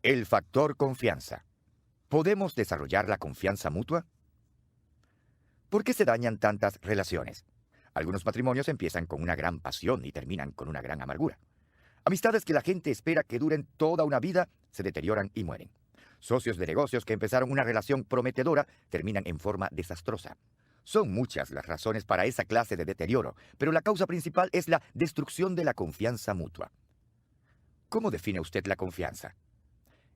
El factor confianza. ¿Podemos desarrollar la confianza mutua? ¿Por qué se dañan tantas relaciones? Algunos matrimonios empiezan con una gran pasión y terminan con una gran amargura. Amistades que la gente espera que duren toda una vida se deterioran y mueren. Socios de negocios que empezaron una relación prometedora terminan en forma desastrosa. Son muchas las razones para esa clase de deterioro, pero la causa principal es la destrucción de la confianza mutua. ¿Cómo define usted la confianza?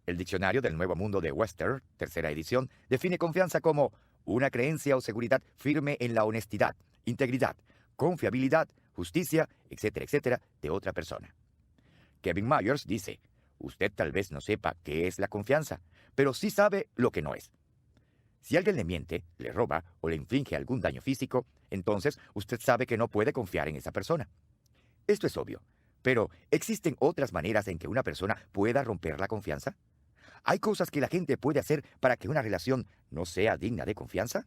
El Diccionario del Nuevo Mundo de Webster, tercera edición, define confianza como una creencia o seguridad firme en la honestidad, integridad, confiabilidad, justicia, etcétera, etcétera, de otra persona. Kevin Myers dice, usted tal vez no sepa qué es la confianza, pero sí sabe lo que no es. Si alguien le miente, le roba o le inflige algún daño físico, entonces usted sabe que no puede confiar en esa persona. Esto es obvio, pero ¿existen otras maneras en que una persona pueda romper la confianza? ¿Hay cosas que la gente puede hacer para que una relación no sea digna de confianza?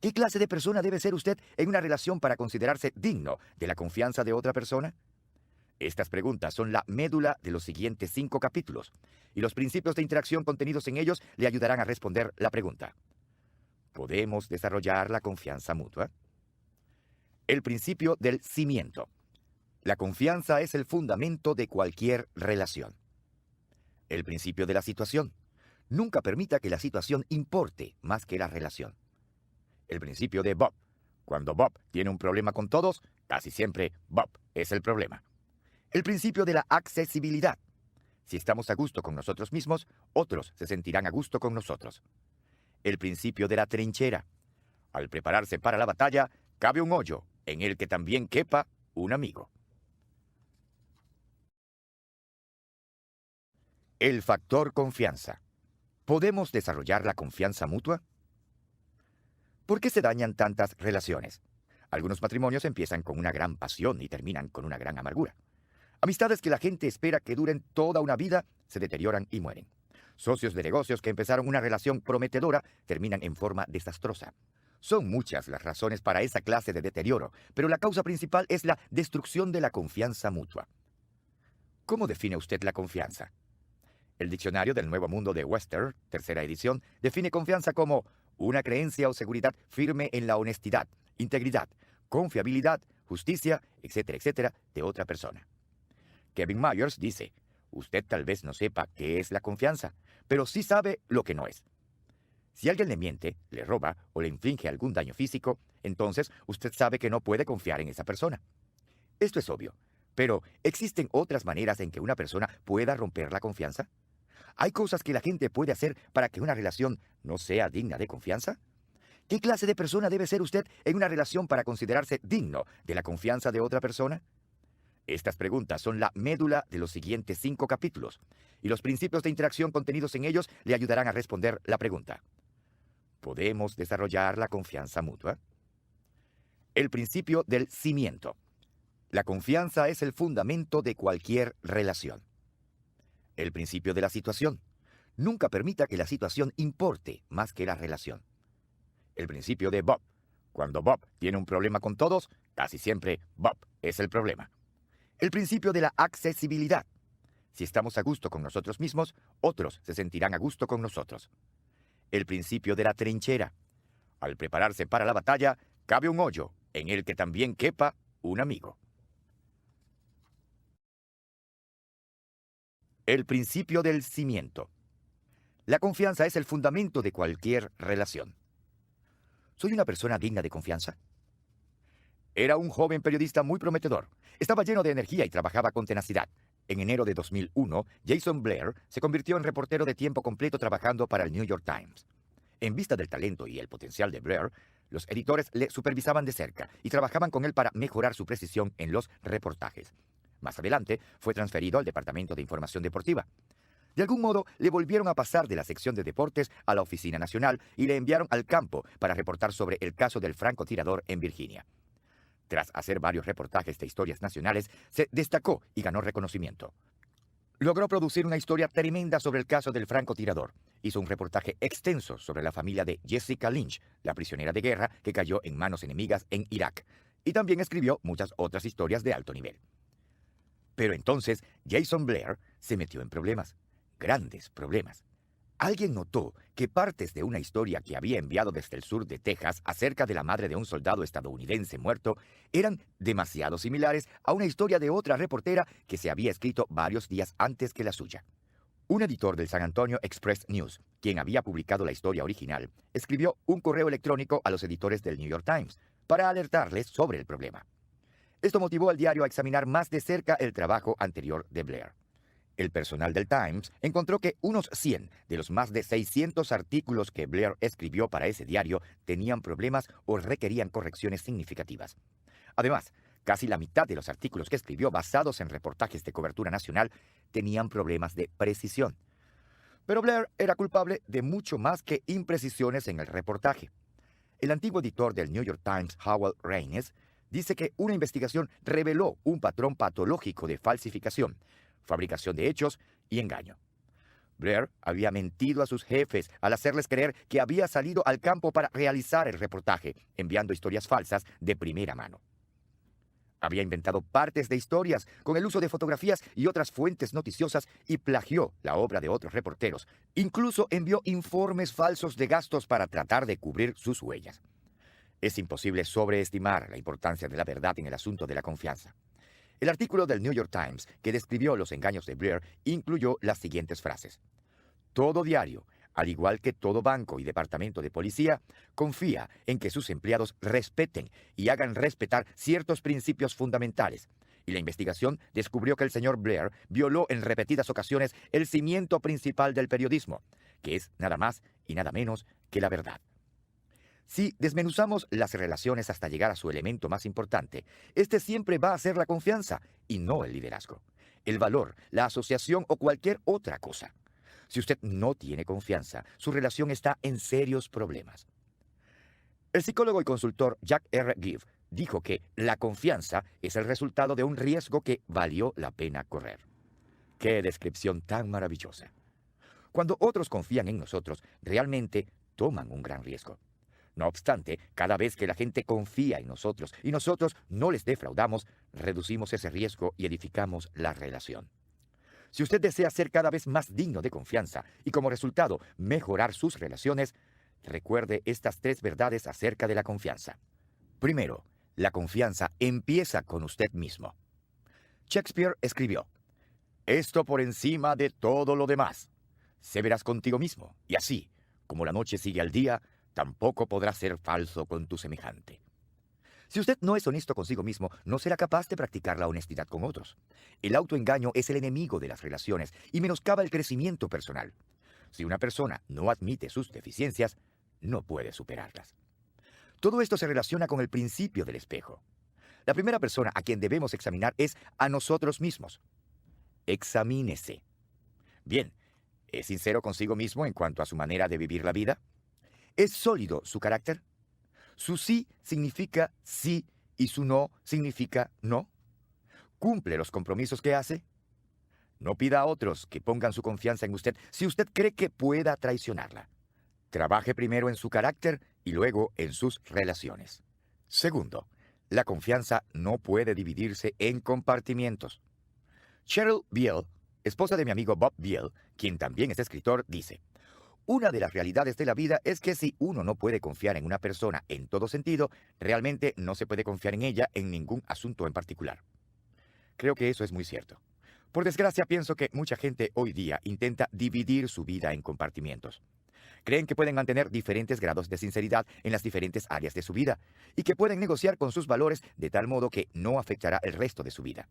¿Qué clase de persona debe ser usted en una relación para considerarse digno de la confianza de otra persona? Estas preguntas son la médula de los siguientes 5 capítulos, y los principios de interacción contenidos en ellos le ayudarán a responder la pregunta. ¿Podemos desarrollar la confianza mutua? El principio del cimiento. La confianza es el fundamento de cualquier relación. El principio de la situación. Nunca permita que la situación importe más que la relación. El principio de Bob. Cuando Bob tiene un problema con todos, casi siempre Bob es el problema. El principio de la accesibilidad. Si estamos a gusto con nosotros mismos, otros se sentirán a gusto con nosotros. El principio de la trinchera. Al prepararse para la batalla, cabe un hoyo en el que también quepa un amigo. El factor confianza. ¿Podemos desarrollar la confianza mutua? ¿Por qué se dañan tantas relaciones? Algunos matrimonios empiezan con una gran pasión y terminan con una gran amargura. Amistades que la gente espera que duren toda una vida se deterioran y mueren. Socios de negocios que empezaron una relación prometedora terminan en forma desastrosa. Son muchas las razones para esa clase de deterioro, pero la causa principal es la destrucción de la confianza mutua. ¿Cómo define usted la confianza? El Diccionario del Nuevo Mundo de Webster, tercera edición, define confianza como una creencia o seguridad firme en la honestidad, integridad, confiabilidad, justicia, etcétera, etcétera, de otra persona. Kevin Myers dice, usted tal vez no sepa qué es la confianza, pero sí sabe lo que no es. Si alguien le miente, le roba o le inflige algún daño físico, entonces usted sabe que no puede confiar en esa persona. Esto es obvio, pero ¿existen otras maneras en que una persona pueda romper la confianza? ¿Hay cosas que la gente puede hacer para que una relación no sea digna de confianza? ¿Qué clase de persona debe ser usted en una relación para considerarse digno de la confianza de otra persona? Estas preguntas son la médula de los siguientes 5 capítulos, y los principios de interacción contenidos en ellos le ayudarán a responder la pregunta. ¿Podemos desarrollar la confianza mutua? El principio del cimiento. La confianza es el fundamento de cualquier relación. El principio de la situación. Nunca permita que la situación importe más que la relación. El principio de Bob. Cuando Bob tiene un problema con todos, casi siempre Bob es el problema. El principio de la accesibilidad. Si estamos a gusto con nosotros mismos, otros se sentirán a gusto con nosotros. El principio de la trinchera. Al prepararse para la batalla, cabe un hoyo en el que también quepa un amigo. El principio del cimiento. La confianza es el fundamento de cualquier relación. ¿Soy una persona digna de confianza? Era un joven periodista muy prometedor. Estaba lleno de energía y trabajaba con tenacidad. En enero de 2001, Jason Blair se convirtió en reportero de tiempo completo trabajando para el New York Times. En vista del talento y el potencial de Blair, los editores le supervisaban de cerca y trabajaban con él para mejorar su precisión en los reportajes. Más adelante, fue transferido al Departamento de Información Deportiva. De algún modo, le volvieron a pasar de la sección de deportes a la Oficina Nacional y le enviaron al campo para reportar sobre el caso del francotirador en Virginia. Tras hacer varios reportajes de historias nacionales, se destacó y ganó reconocimiento. Logró producir una historia tremenda sobre el caso del francotirador. Hizo un reportaje extenso sobre la familia de Jessica Lynch, la prisionera de guerra que cayó en manos enemigas en Irak. Y también escribió muchas otras historias de alto nivel. Pero entonces, Jason Blair se metió en problemas. grandes problemas. Alguien notó que partes de una historia que había enviado desde el sur de Texas acerca de la madre de un soldado estadounidense muerto eran demasiado similares a una historia de otra reportera que se había escrito varios días antes que la suya. Un editor del San Antonio Express News, quien había publicado la historia original, escribió un correo electrónico a los editores del New York Times para alertarles sobre el problema. Esto motivó al diario a examinar más de cerca el trabajo anterior de Blair. El personal del Times encontró que unos 100 de los más de 600 artículos que Blair escribió para ese diario tenían problemas o requerían correcciones significativas. Además, casi la mitad de los artículos que escribió basados en reportajes de cobertura nacional tenían problemas de precisión. Pero Blair era culpable de mucho más que imprecisiones en el reportaje. El antiguo editor del New York Times, Howell Raines, dice que una investigación reveló un patrón patológico de falsificación, fabricación de hechos y engaño. Blair había mentido a sus jefes al hacerles creer que había salido al campo para realizar el reportaje, enviando historias falsas de primera mano. Había inventado partes de historias con el uso de fotografías y otras fuentes noticiosas y plagió la obra de otros reporteros. Incluso envió informes falsos de gastos para tratar de cubrir sus huellas. Es imposible sobreestimar la importancia de la verdad en el asunto de la confianza. El artículo del New York Times que describió los engaños de Blair incluyó las siguientes frases. Todo diario, al igual que todo banco y departamento de policía, confía en que sus empleados respeten y hagan respetar ciertos principios fundamentales. Y la investigación descubrió que el señor Blair violó en repetidas ocasiones el cimiento principal del periodismo, que es nada más y nada menos que la verdad. Si desmenuzamos las relaciones hasta llegar a su elemento más importante, este siempre va a ser la confianza y no el liderazgo, el valor, la asociación o cualquier otra cosa. Si usted no tiene confianza, su relación está en serios problemas. El psicólogo y consultor Jack R. Give dijo que la confianza es el resultado de un riesgo que valió la pena correr. ¡Qué descripción tan maravillosa! Cuando otros confían en nosotros, realmente toman un gran riesgo. No obstante, cada vez que la gente confía en nosotros y nosotros no les defraudamos, reducimos ese riesgo y edificamos la relación. Si usted desea ser cada vez más digno de confianza y como resultado mejorar sus relaciones, recuerde estas 3 verdades acerca de la confianza. Primero, la confianza empieza con usted mismo. Shakespeare escribió, «Esto por encima de todo lo demás. Sé veraz contigo mismo, y así, como la noche sigue al día, tampoco podrás ser falso con tu semejante». Si usted no es honesto consigo mismo, no será capaz de practicar la honestidad con otros. El autoengaño es el enemigo de las relaciones y menoscaba el crecimiento personal. Si una persona no admite sus deficiencias, no puede superarlas. Todo esto se relaciona con el principio del espejo. La primera persona a quien debemos examinar es a nosotros mismos. Examínese. Bien, ¿es sincero consigo mismo en cuanto a su manera de vivir la vida? ¿Es sólido su carácter? ¿Su sí significa sí y su no significa no? ¿Cumple los compromisos que hace? No pida a otros que pongan su confianza en usted si usted cree que pueda traicionarla. Trabaje primero en su carácter y luego en sus relaciones. Segundo, la confianza no puede dividirse en compartimientos. Cheryl Beale, esposa de mi amigo Bob Beale, quien también es escritor, dice, una de las realidades de la vida es que si uno no puede confiar en una persona en todo sentido, realmente no se puede confiar en ella en ningún asunto en particular. Creo que eso es muy cierto. Por desgracia, pienso que mucha gente hoy día intenta dividir su vida en compartimientos. Creen que pueden mantener diferentes grados de sinceridad en las diferentes áreas de su vida y que pueden negociar con sus valores de tal modo que no afectará el resto de su vida.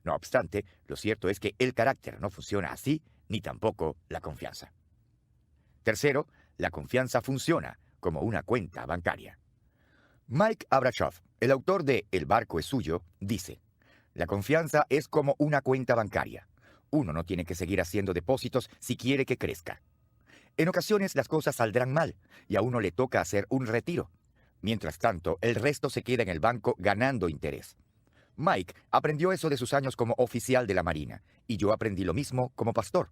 No obstante, lo cierto es que el carácter no funciona así, ni tampoco la confianza. Tercero, la confianza funciona como una cuenta bancaria. Mike Abrachoff, el autor de El barco es suyo, dice, la confianza es como una cuenta bancaria. Uno no tiene que seguir haciendo depósitos si quiere que crezca. En ocasiones las cosas saldrán mal y a uno le toca hacer un retiro. Mientras tanto, el resto se queda en el banco ganando interés. Mike aprendió eso de sus años como oficial de la Marina y yo aprendí lo mismo como pastor.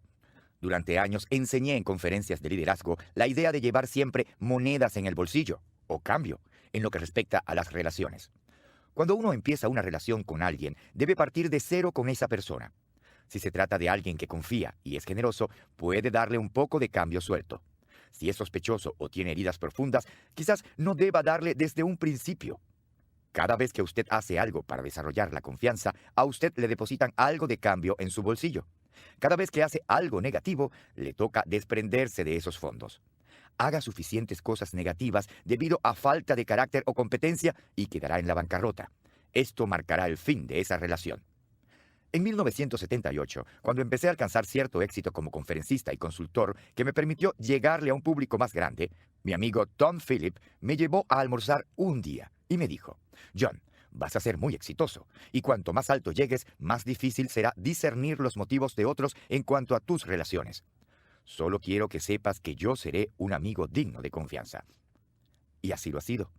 Durante años enseñé en conferencias de liderazgo la idea de llevar siempre monedas en el bolsillo, o cambio, en lo que respecta a las relaciones. Cuando uno empieza una relación con alguien, debe partir de cero con esa persona. Si se trata de alguien que confía y es generoso, puede darle un poco de cambio suelto. Si es sospechoso o tiene heridas profundas, quizás no deba darle desde un principio. Cada vez que usted hace algo para desarrollar la confianza, a usted le depositan algo de cambio en su bolsillo. Cada vez que hace algo negativo, le toca desprenderse de esos fondos. Haga suficientes cosas negativas debido a falta de carácter o competencia y quedará en la bancarrota. Esto marcará el fin de esa relación. En 1978, cuando empecé a alcanzar cierto éxito como conferencista y consultor que me permitió llegarle a un público más grande, mi amigo Tom Phillip me llevó a almorzar un día y me dijo: John, vas a ser muy exitoso, y cuanto más alto llegues, más difícil será discernir los motivos de otros en cuanto a tus relaciones. Solo quiero que sepas que yo seré un amigo digno de confianza. Y así lo ha sido.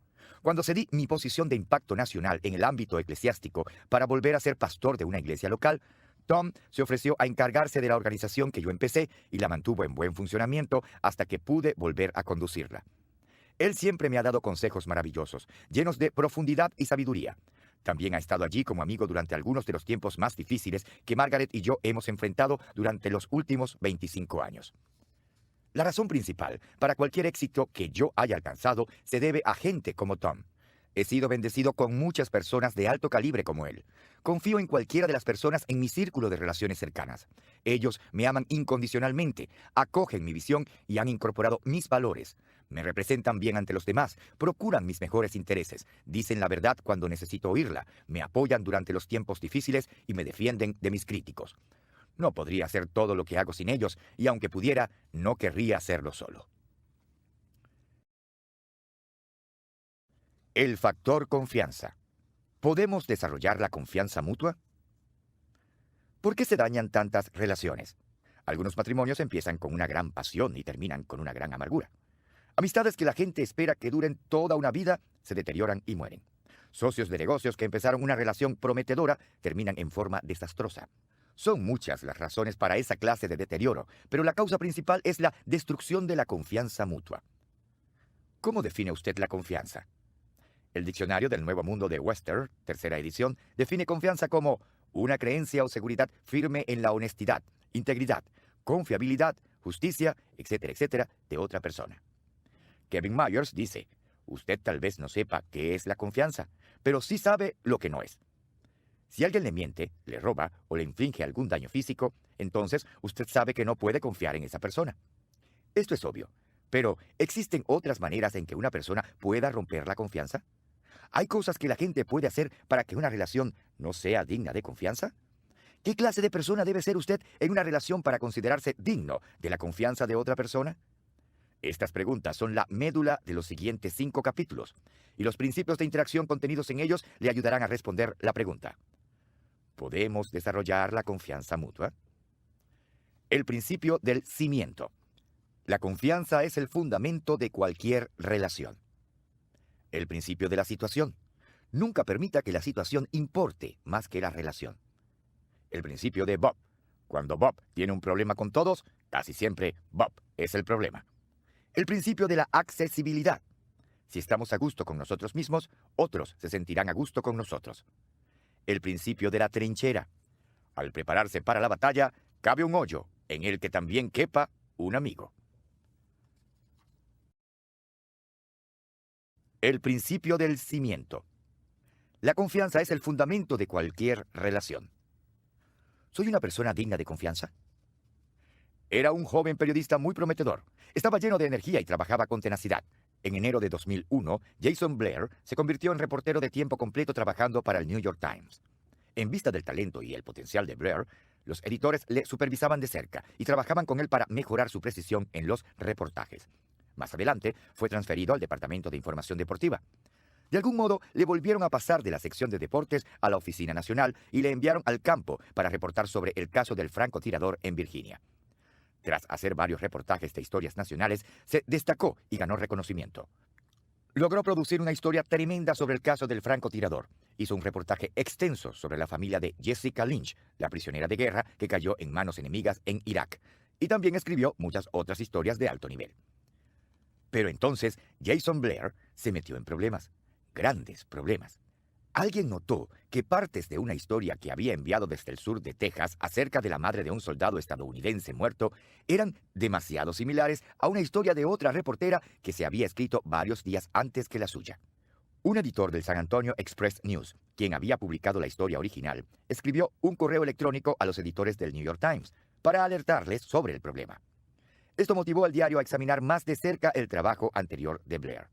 Cuando cedí mi posición de impacto nacional en el ámbito eclesiástico para volver a ser pastor de una iglesia local, Tom se ofreció a encargarse de la organización que yo empecé y la mantuvo en buen funcionamiento hasta que pude volver a conducirla. Él siempre me ha dado consejos maravillosos, llenos de profundidad y sabiduría. También ha estado allí como amigo durante algunos de los tiempos más difíciles que Margaret y yo hemos enfrentado durante los últimos 25 años. La razón principal para cualquier éxito que yo haya alcanzado se debe a gente como Tom. He sido bendecido con muchas personas de alto calibre como él. Confío en cualquiera de las personas en mi círculo de relaciones cercanas. Ellos me aman incondicionalmente, acogen mi visión y han incorporado mis valores. Me representan bien ante los demás, procuran mis mejores intereses, dicen la verdad cuando necesito oírla, me apoyan durante los tiempos difíciles y me defienden de mis críticos. No podría hacer todo lo que hago sin ellos, y aunque pudiera, no querría hacerlo solo. El factor confianza. ¿Podemos desarrollar la confianza mutua? ¿Por qué se dañan tantas relaciones? Algunos matrimonios empiezan con una gran pasión y terminan con una gran amargura. Amistades que la gente espera que duren toda una vida se deterioran y mueren. Socios de negocios que empezaron una relación prometedora terminan en forma desastrosa. Son muchas las razones para esa clase de deterioro, pero la causa principal es la destrucción de la confianza mutua. ¿Cómo define usted la confianza? El Diccionario del Nuevo Mundo de Webster, tercera edición, define confianza como una creencia o seguridad firme en la honestidad, integridad, confiabilidad, justicia, etcétera, etcétera, de otra persona. Kevin Myers dice: usted tal vez no sepa qué es la confianza, pero sí sabe lo que no es. Si alguien le miente, le roba o le inflige algún daño físico, entonces usted sabe que no puede confiar en esa persona. Esto es obvio, pero ¿existen otras maneras en que una persona pueda romper la confianza? ¿Hay cosas que la gente puede hacer para que una relación no sea digna de confianza? ¿Qué clase de persona debe ser usted en una relación para considerarse digno de la confianza de otra persona? Estas preguntas son la médula de los siguientes 5 capítulos, y los principios de interacción contenidos en ellos le ayudarán a responder la pregunta. ¿Podemos desarrollar la confianza mutua? El principio del cimiento. La confianza es el fundamento de cualquier relación. El principio de la situación. Nunca permita que la situación importe más que la relación. El principio de Bob. Cuando Bob tiene un problema con todos, casi siempre Bob es el problema. El principio de la accesibilidad. Si estamos a gusto con nosotros mismos, otros se sentirán a gusto con nosotros. El principio de la trinchera. Al prepararse para la batalla, cabe un hoyo en el que también quepa un amigo. El principio del cimiento. La confianza es el fundamento de cualquier relación. ¿Soy una persona digna de confianza? Era un joven periodista muy prometedor. Estaba lleno de energía y trabajaba con tenacidad. En enero de 2001, Jason Blair se convirtió en reportero de tiempo completo trabajando para el New York Times. En vista del talento y el potencial de Blair, los editores le supervisaban de cerca y trabajaban con él para mejorar su precisión en los reportajes. Más adelante, fue transferido al Departamento de Información Deportiva. De algún modo, le volvieron a pasar de la sección de deportes a la Oficina Nacional y le enviaron al campo para reportar sobre el caso del francotirador en Virginia. Tras hacer varios reportajes de historias nacionales, se destacó y ganó reconocimiento. Logró producir una historia tremenda sobre el caso del francotirador. Hizo un reportaje extenso sobre la familia de Jessica Lynch, la prisionera de guerra que cayó en manos enemigas en Irak. Y también escribió muchas otras historias de alto nivel. Pero entonces Jason Blair se metió en problemas, grandes problemas. Alguien notó que partes de una historia que había enviado desde el sur de Texas acerca de la madre de un soldado estadounidense muerto eran demasiado similares a una historia de otra reportera que se había escrito varios días antes que la suya. Un editor del San Antonio Express News, quien había publicado la historia original, escribió un correo electrónico a los editores del New York Times para alertarles sobre el problema. Esto motivó al diario a examinar más de cerca el trabajo anterior de Blair.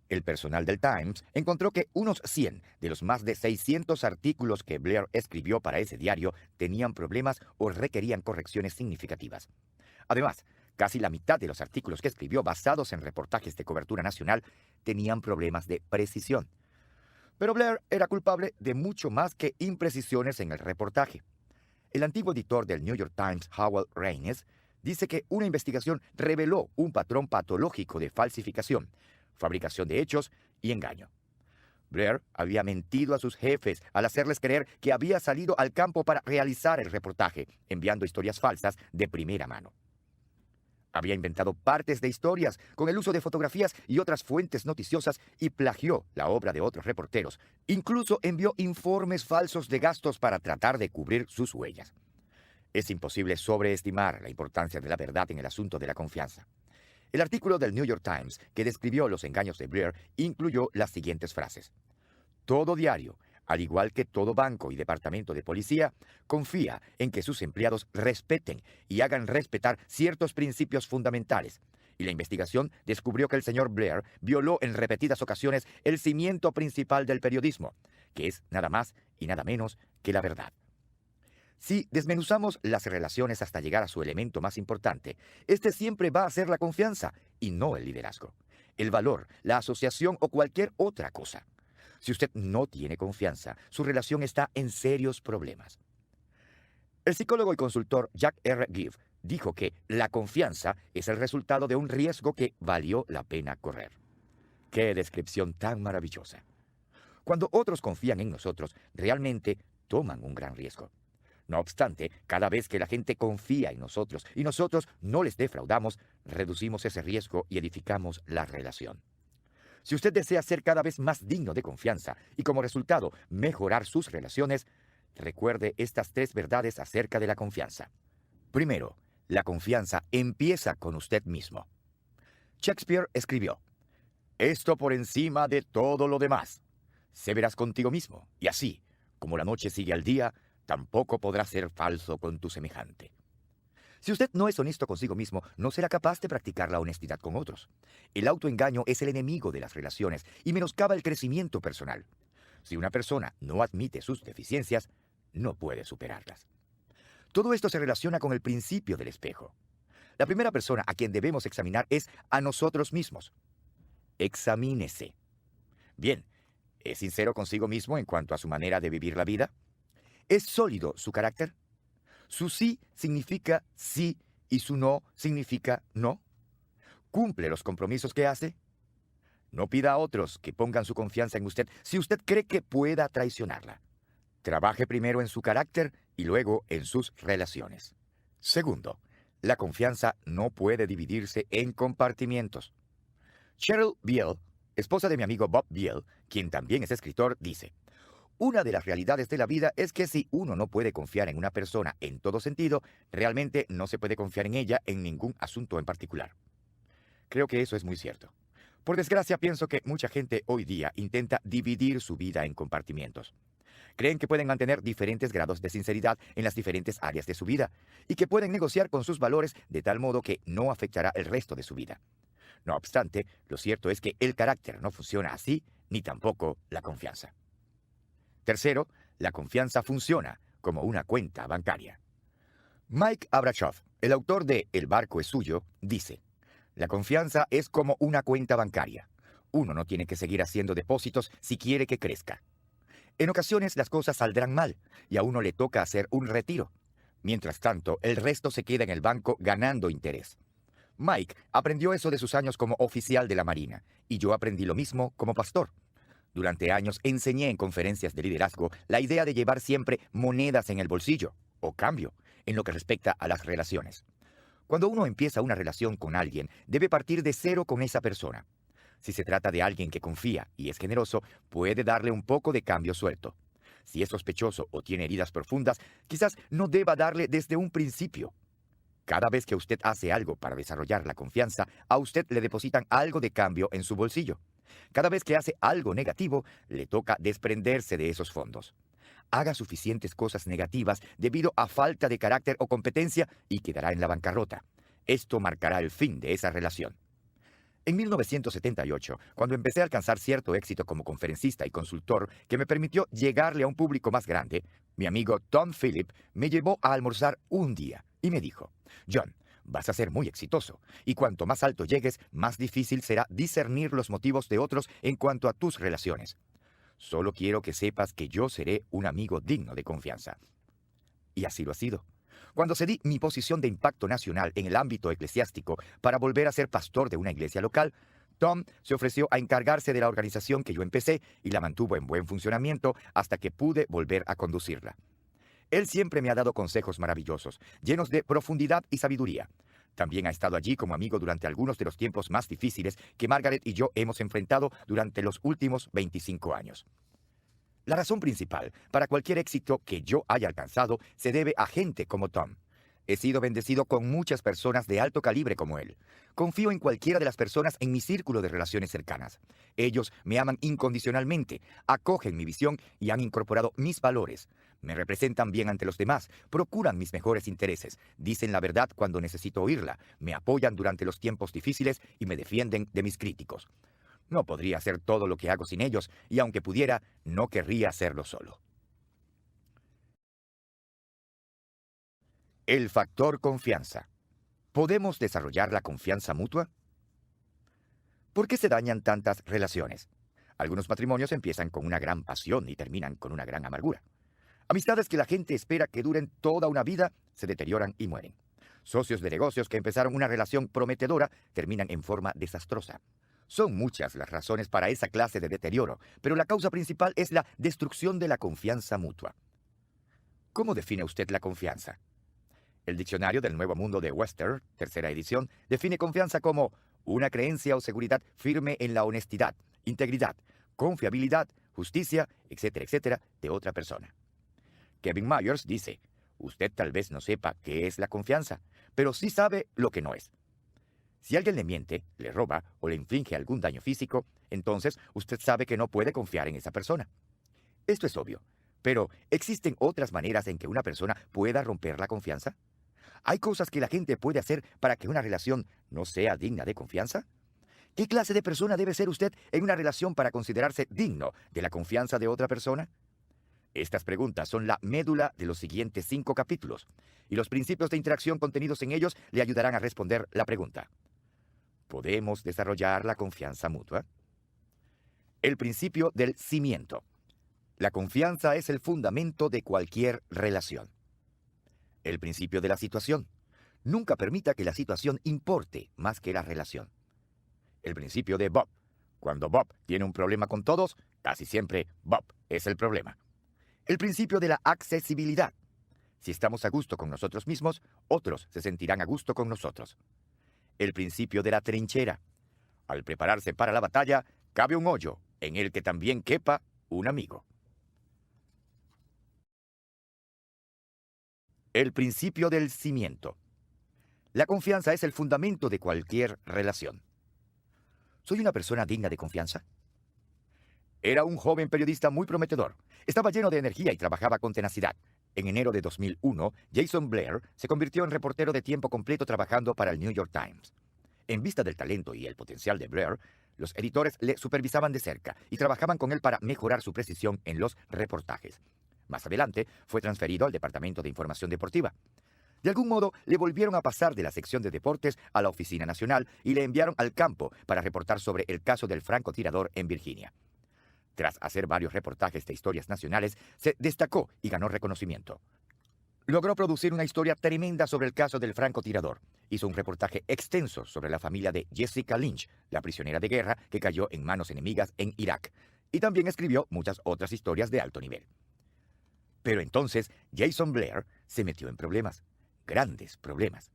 El personal del Times encontró que unos 100 de los más de 600 artículos que Blair escribió para ese diario tenían problemas o requerían correcciones significativas. Además, casi la mitad de los artículos que escribió basados en reportajes de cobertura nacional tenían problemas de precisión. Pero Blair era culpable de mucho más que imprecisiones en el reportaje. El antiguo editor del New York Times, Howell Raines, dice que una investigación reveló un patrón patológico de falsificación, fabricación de hechos y engaño. Blair había mentido a sus jefes al hacerles creer que había salido al campo para realizar el reportaje, enviando historias falsas de primera mano. Había inventado partes de historias con el uso de fotografías y otras fuentes noticiosas y plagió la obra de otros reporteros. Incluso envió informes falsos de gastos para tratar de cubrir sus huellas. Es imposible sobreestimar la importancia de la verdad en el asunto de la confianza. El artículo del New York Times que describió los engaños de Blair incluyó las siguientes frases. Todo diario, al igual que todo banco y departamento de policía, confía en que sus empleados respeten y hagan respetar ciertos principios fundamentales. Y la investigación descubrió que el señor Blair violó en repetidas ocasiones el cimiento principal del periodismo, que es nada más y nada menos que la verdad. Si desmenuzamos las relaciones hasta llegar a su elemento más importante, este siempre va a ser la confianza y no el liderazgo, el valor, la asociación o cualquier otra cosa. Si usted no tiene confianza, su relación está en serios problemas. El psicólogo y consultor Jack R. Give dijo que la confianza es el resultado de un riesgo que valió la pena correr. ¡Qué descripción tan maravillosa! Cuando otros confían en nosotros, realmente toman un gran riesgo. No obstante, cada vez que la gente confía en nosotros y nosotros no les defraudamos, reducimos ese riesgo y edificamos la relación. Si usted desea ser cada vez más digno de confianza y como resultado mejorar sus relaciones, recuerde estas 3 verdades acerca de la confianza. Primero, la confianza empieza con usted mismo. Shakespeare escribió, «Esto por encima de todo lo demás. Sé veraz contigo mismo, y así, como la noche sigue al día, tampoco podrás ser falso con tu semejante». Si usted no es honesto consigo mismo, no será capaz de practicar la honestidad con otros. El autoengaño es el enemigo de las relaciones y menoscaba el crecimiento personal. Si una persona no admite sus deficiencias, no puede superarlas. Todo esto se relaciona con el principio del espejo. La primera persona a quien debemos examinar es a nosotros mismos. Examínese. Bien, ¿es sincero consigo mismo en cuanto a su manera de vivir la vida? ¿Es sólido su carácter? ¿Su sí significa sí y su no significa no? ¿Cumple los compromisos que hace? No pida a otros que pongan su confianza en usted si usted cree que pueda traicionarla. Trabaje primero en su carácter y luego en sus relaciones. Segundo, la confianza no puede dividirse en compartimientos. Cheryl Beale, esposa de mi amigo Bob Beale, quien también es escritor, dice, una de las realidades de la vida es que si uno no puede confiar en una persona en todo sentido, realmente no se puede confiar en ella en ningún asunto en particular. Creo que eso es muy cierto. Por desgracia, pienso que mucha gente hoy día intenta dividir su vida en compartimientos. Creen que pueden mantener diferentes grados de sinceridad en las diferentes áreas de su vida y que pueden negociar con sus valores de tal modo que no afectará el resto de su vida. No obstante, lo cierto es que el carácter no funciona así, ni tampoco la confianza. Tercero, la confianza funciona como una cuenta bancaria. Mike Abrachoff, el autor de El barco es suyo, dice, la confianza es como una cuenta bancaria. Uno no tiene que seguir haciendo depósitos si quiere que crezca. En ocasiones las cosas saldrán mal y a uno le toca hacer un retiro. Mientras tanto, el resto se queda en el banco ganando interés. Mike aprendió eso de sus años como oficial de la Marina y yo aprendí lo mismo como pastor. Durante años enseñé en conferencias de liderazgo la idea de llevar siempre monedas en el bolsillo, o cambio, en lo que respecta a las relaciones. Cuando uno empieza una relación con alguien, debe partir de cero con esa persona. Si se trata de alguien que confía y es generoso, puede darle un poco de cambio suelto. Si es sospechoso o tiene heridas profundas, quizás no deba darle desde un principio. Cada vez que usted hace algo para desarrollar la confianza, a usted le depositan algo de cambio en su bolsillo. Cada vez que hace algo negativo, le toca desprenderse de esos fondos. Haga suficientes cosas negativas debido a falta de carácter o competencia y quedará en la bancarrota. Esto marcará el fin de esa relación. En 1978, cuando empecé a alcanzar cierto éxito como conferencista y consultor que me permitió llegarle a un público más grande, mi amigo Tom Phillip me llevó a almorzar un día y me dijo: John, vas a ser muy exitoso, y cuanto más alto llegues, más difícil será discernir los motivos de otros en cuanto a tus relaciones. Solo quiero que sepas que yo seré un amigo digno de confianza. Y así lo ha sido. Cuando cedí mi posición de impacto nacional en el ámbito eclesiástico para volver a ser pastor de una iglesia local, Tom se ofreció a encargarse de la organización que yo empecé y la mantuvo en buen funcionamiento hasta que pude volver a conducirla. Él siempre me ha dado consejos maravillosos, llenos de profundidad y sabiduría. También ha estado allí como amigo durante algunos de los tiempos más difíciles que Margaret y yo hemos enfrentado durante los últimos 25 años. La razón principal para cualquier éxito que yo haya alcanzado se debe a gente como Tom. He sido bendecido con muchas personas de alto calibre como él. Confío en cualquiera de las personas en mi círculo de relaciones cercanas. Ellos me aman incondicionalmente, acogen mi visión y han incorporado mis valores. Me representan bien ante los demás, procuran mis mejores intereses, dicen la verdad cuando necesito oírla, me apoyan durante los tiempos difíciles y me defienden de mis críticos. No podría hacer todo lo que hago sin ellos, y aunque pudiera, no querría hacerlo solo. El factor confianza. ¿Podemos desarrollar la confianza mutua? ¿Por qué se dañan tantas relaciones? Algunos matrimonios empiezan con una gran pasión y terminan con una gran amargura. Amistades que la gente espera que duren toda una vida se deterioran y mueren. Socios de negocios que empezaron una relación prometedora terminan en forma desastrosa. Son muchas las razones para esa clase de deterioro, pero la causa principal es la destrucción de la confianza mutua. ¿Cómo define usted la confianza? El Diccionario del Nuevo Mundo de Webster, tercera edición, define confianza como una creencia o seguridad firme en la honestidad, integridad, confiabilidad, justicia, etcétera, etcétera, de otra persona. Kevin Myers dice: usted tal vez no sepa qué es la confianza, pero sí sabe lo que no es. Si alguien le miente, le roba o le inflige algún daño físico, entonces usted sabe que no puede confiar en esa persona. Esto es obvio, pero ¿existen otras maneras en que una persona pueda romper la confianza? ¿Hay cosas que la gente puede hacer para que una relación no sea digna de confianza? ¿Qué clase de persona debe ser usted en una relación para considerarse digno de la confianza de otra persona? Estas preguntas son la médula de los siguientes 5 capítulos, y los principios de interacción contenidos en ellos le ayudarán a responder la pregunta. ¿Podemos desarrollar la confianza mutua? El principio del cimiento. La confianza es el fundamento de cualquier relación. El principio de la situación. Nunca permita que la situación importe más que la relación. El principio de Bob. Cuando Bob tiene un problema con todos, casi siempre Bob es el problema. El principio de la accesibilidad. Si estamos a gusto con nosotros mismos, otros se sentirán a gusto con nosotros. El principio de la trinchera. Al prepararse para la batalla, cabe un hoyo en el que también quepa un amigo. El principio del cimiento. La confianza es el fundamento de cualquier relación. ¿Soy una persona digna de confianza? Era un joven periodista muy prometedor. Estaba lleno de energía y trabajaba con tenacidad. En enero de 2001, Jason Blair se convirtió en reportero de tiempo completo trabajando para el New York Times. En vista del talento y el potencial de Blair, los editores le supervisaban de cerca y trabajaban con él para mejorar su precisión en los reportajes. Más adelante, fue transferido al Departamento de Información Deportiva. De algún modo, le volvieron a pasar de la sección de deportes a la Oficina Nacional y le enviaron al campo para reportar sobre el caso del francotirador en Virginia. Tras hacer varios reportajes de historias nacionales, se destacó y ganó reconocimiento. Logró producir una historia tremenda sobre el caso del francotirador. Hizo un reportaje extenso sobre la familia de Jessica Lynch, la prisionera de guerra que cayó en manos enemigas en Irak. Y también escribió muchas otras historias de alto nivel. Pero entonces Jason Blair se metió en problemas, grandes problemas.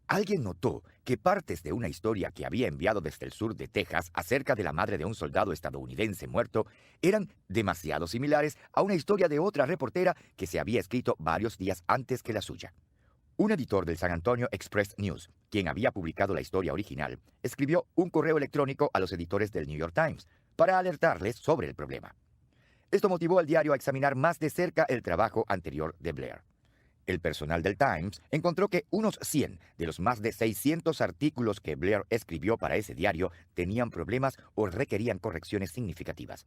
Alguien notó que partes de una historia que había enviado desde el sur de Texas acerca de la madre de un soldado estadounidense muerto eran demasiado similares a una historia de otra reportera que se había escrito varios días antes que la suya. Un editor del San Antonio Express News, quien había publicado la historia original, escribió un correo electrónico a los editores del New York Times para alertarles sobre el problema. Esto motivó al diario a examinar más de cerca el trabajo anterior de Blair. El personal del Times encontró que unos 100 de los más de 600 artículos que Blair escribió para ese diario tenían problemas o requerían correcciones significativas.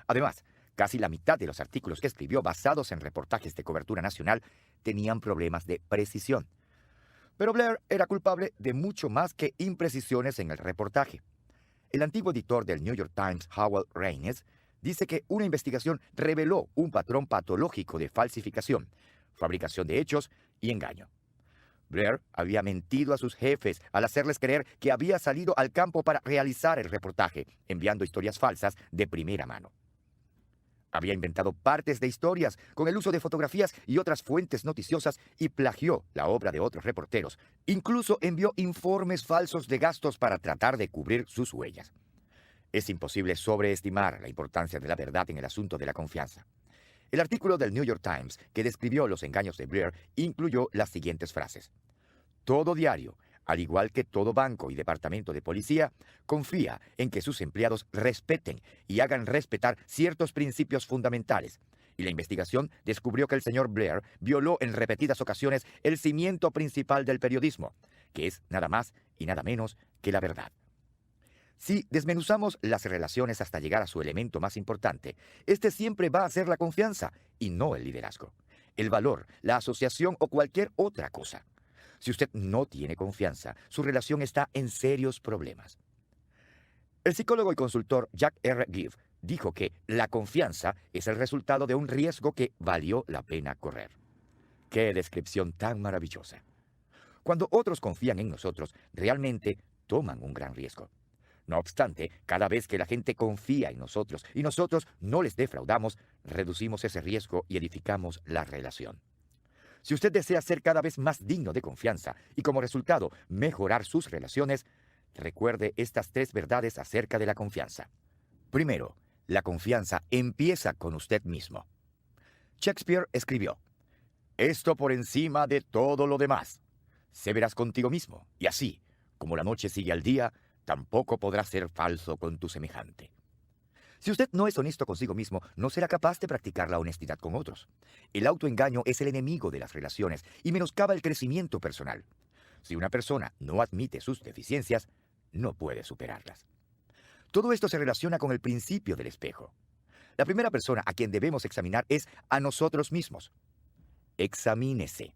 Además, casi la mitad de los artículos que escribió basados en reportajes de cobertura nacional tenían problemas de precisión. Pero Blair era culpable de mucho más que imprecisiones en el reportaje. El antiguo editor del New York Times, Howell Raines, dice que una investigación reveló un patrón patológico de falsificación, fabricación de hechos y engaño. Blair había mentido a sus jefes al hacerles creer que había salido al campo para realizar el reportaje, enviando historias falsas de primera mano. Había inventado partes de historias con el uso de fotografías y otras fuentes noticiosas y plagió la obra de otros reporteros. Incluso envió informes falsos de gastos para tratar de cubrir sus huellas. Es imposible sobreestimar la importancia de la verdad en el asunto de la confianza. El artículo del New York Times que describió los engaños de Blair incluyó las siguientes frases. Todo diario, al igual que todo banco y departamento de policía, confía en que sus empleados respeten y hagan respetar ciertos principios fundamentales. Y la investigación descubrió que el señor Blair violó en repetidas ocasiones el cimiento principal del periodismo, que es nada más y nada menos que la verdad. Si desmenuzamos las relaciones hasta llegar a su elemento más importante, este siempre va a ser la confianza y no el liderazgo, el valor, la asociación o cualquier otra cosa. Si usted no tiene confianza, su relación está en serios problemas. El psicólogo y consultor Jack R. Give dijo que la confianza es el resultado de un riesgo que valió la pena correr. ¡Qué descripción tan maravillosa! Cuando otros confían en nosotros, realmente toman un gran riesgo. No obstante, cada vez que la gente confía en nosotros y nosotros no les defraudamos, reducimos ese riesgo y edificamos la relación. Si usted desea ser cada vez más digno de confianza y como resultado mejorar sus relaciones, recuerde estas 3 verdades acerca de la confianza. Primero, la confianza empieza con usted mismo. Shakespeare escribió, «Esto por encima de todo lo demás. Sé veraz contigo mismo, y así, como la noche sigue al día, tampoco podrás ser falso con tu semejante». Si usted no es honesto consigo mismo, no será capaz de practicar la honestidad con otros. El autoengaño es el enemigo de las relaciones y menoscaba el crecimiento personal. Si una persona no admite sus deficiencias, no puede superarlas. Todo esto se relaciona con el principio del espejo. La primera persona a quien debemos examinar es a nosotros mismos. Examínese.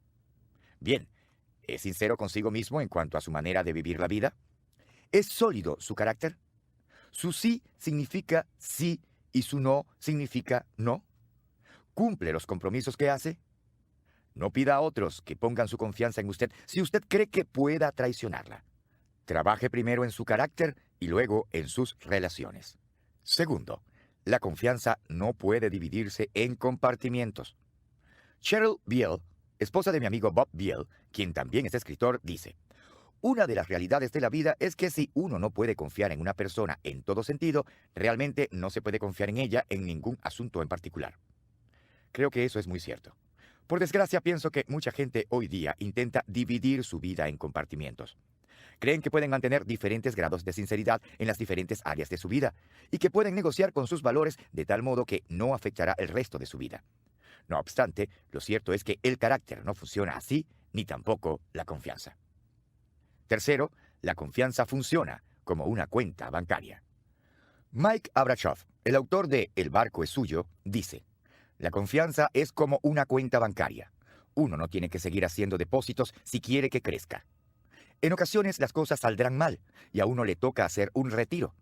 Bien, ¿es sincero consigo mismo en cuanto a su manera de vivir la vida? ¿Es sólido su carácter? ¿Su sí significa sí y su no significa no? ¿Cumple los compromisos que hace? No pida a otros que pongan su confianza en usted si usted cree que pueda traicionarla. Trabaje primero en su carácter y luego en sus relaciones. Segundo, la confianza no puede dividirse en compartimientos. Cheryl Beale, esposa de mi amigo Bob Beale, quien también es escritor, dice, una de las realidades de la vida es que si uno no puede confiar en una persona en todo sentido, realmente no se puede confiar en ella en ningún asunto en particular. Creo que eso es muy cierto. Por desgracia, pienso que mucha gente hoy día intenta dividir su vida en compartimientos. Creen que pueden mantener diferentes grados de sinceridad en las diferentes áreas de su vida y que pueden negociar con sus valores de tal modo que no afectará el resto de su vida. No obstante, lo cierto es que el carácter no funciona así, ni tampoco la confianza. Tercero, la confianza funciona como una cuenta bancaria. Mike Abrachoff, el autor de El barco es suyo, dice, la confianza es como una cuenta bancaria. Uno no tiene que seguir haciendo depósitos si quiere que crezca. En ocasiones las cosas saldrán mal y a uno le toca hacer un retiro.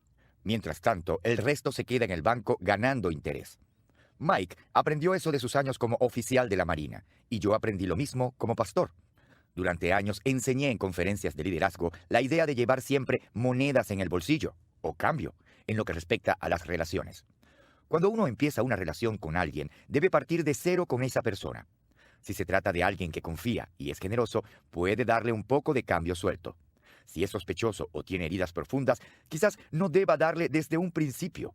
Mientras tanto, el resto se queda en el banco ganando interés. Mike aprendió eso de sus años como oficial de la Marina y yo aprendí lo mismo como pastor. Durante años enseñé en conferencias de liderazgo la idea de llevar siempre monedas en el bolsillo, o cambio, en lo que respecta a las relaciones. Cuando uno empieza una relación con alguien, debe partir de cero con esa persona. Si se trata de alguien que confía y es generoso, puede darle un poco de cambio suelto. Si es sospechoso o tiene heridas profundas, quizás no deba darle desde un principio.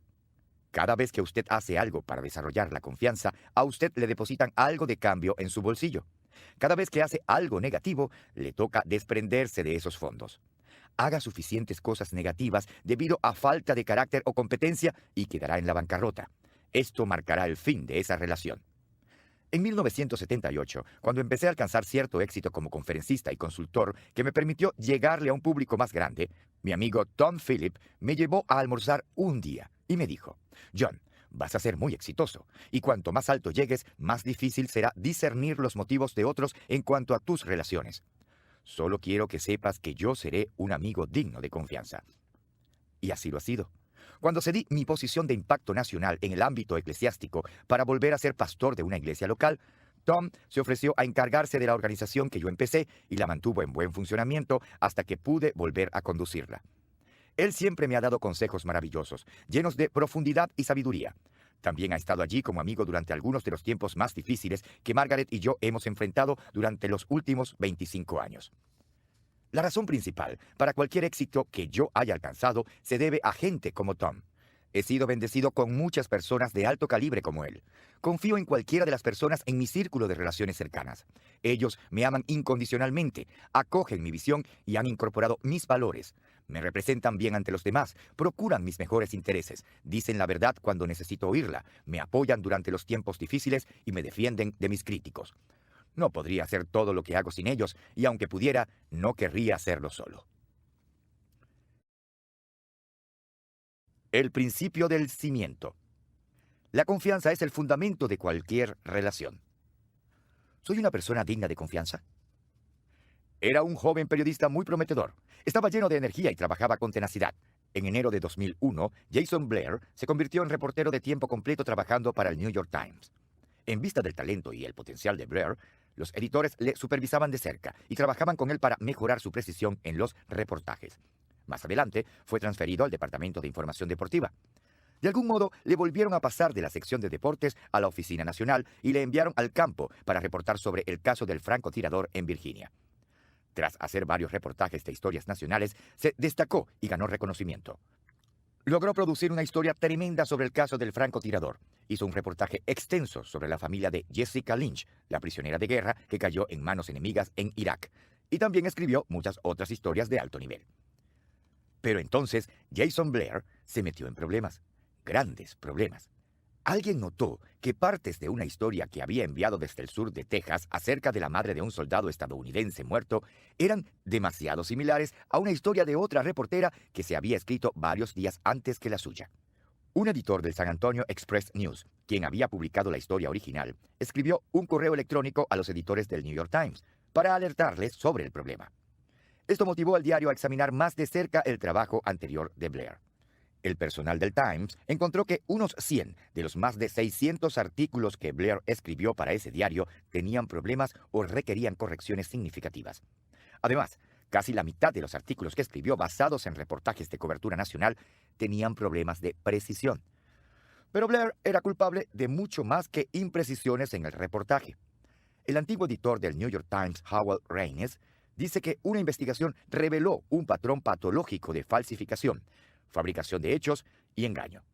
Cada vez que usted hace algo para desarrollar la confianza, a usted le depositan algo de cambio en su bolsillo. Cada vez que hace algo negativo, le toca desprenderse de esos fondos. Haga suficientes cosas negativas debido a falta de carácter o competencia y quedará en la bancarrota. Esto marcará el fin de esa relación. En 1978, cuando empecé a alcanzar cierto éxito como conferencista y consultor que me permitió llegarle a un público más grande, mi amigo Tom Phillip me llevó a almorzar un día y me dijo: John, vas a ser muy exitoso, y cuanto más alto llegues, más difícil será discernir los motivos de otros en cuanto a tus relaciones. Solo quiero que sepas que yo seré un amigo digno de confianza. Y así lo ha sido. Cuando cedí mi posición de impacto nacional en el ámbito eclesiástico para volver a ser pastor de una iglesia local, Tom se ofreció a encargarse de la organización que yo empecé y la mantuvo en buen funcionamiento hasta que pude volver a conducirla. Él siempre me ha dado consejos maravillosos, llenos de profundidad y sabiduría. También ha estado allí como amigo durante algunos de los tiempos más difíciles que Margaret y yo hemos enfrentado durante los últimos 25 años. La razón principal para cualquier éxito que yo haya alcanzado se debe a gente como Tom. He sido bendecido con muchas personas de alto calibre como él. Confío en cualquiera de las personas en mi círculo de relaciones cercanas. Ellos me aman incondicionalmente, acogen mi visión y han incorporado mis valores. Me representan bien ante los demás, procuran mis mejores intereses, dicen la verdad cuando necesito oírla, me apoyan durante los tiempos difíciles y me defienden de mis críticos. No podría hacer todo lo que hago sin ellos, y aunque pudiera, no querría hacerlo solo. El principio del cimiento. La confianza es el fundamento de cualquier relación. ¿Soy una persona digna de confianza? Era un joven periodista muy prometedor. Estaba lleno de energía y trabajaba con tenacidad. En enero de 2001, Jason Blair se convirtió en reportero de tiempo completo trabajando para el New York Times. En vista del talento y el potencial de Blair, los editores le supervisaban de cerca y trabajaban con él para mejorar su precisión en los reportajes. Más adelante, fue transferido al Departamento de Información Deportiva. De algún modo, le volvieron a pasar de la sección de deportes a la Oficina Nacional y le enviaron al campo para reportar sobre el caso del francotirador en Virginia. Tras hacer varios reportajes de historias nacionales, se destacó y ganó reconocimiento. Logró producir una historia tremenda sobre el caso del francotirador. Hizo un reportaje extenso sobre la familia de Jessica Lynch, la prisionera de guerra que cayó en manos enemigas en Irak. Y también escribió muchas otras historias de alto nivel. Pero entonces Jason Blair se metió en problemas. Grandes problemas. Alguien notó que partes de una historia que había enviado desde el sur de Texas acerca de la madre de un soldado estadounidense muerto eran demasiado similares a una historia de otra reportera que se había escrito varios días antes que la suya. Un editor del San Antonio Express News, quien había publicado la historia original, escribió un correo electrónico a los editores del New York Times para alertarles sobre el problema. Esto motivó al diario a examinar más de cerca el trabajo anterior de Blair. El personal del Times encontró que unos 100 de los más de 600 artículos que Blair escribió para ese diario tenían problemas o requerían correcciones significativas. Además, casi la mitad de los artículos que escribió basados en reportajes de cobertura nacional tenían problemas de precisión. Pero Blair era culpable de mucho más que imprecisiones en el reportaje. El antiguo editor del New York Times, Howell Raines, dice que una investigación reveló un patrón patológico de falsificación, fabricación de hechos y engaño.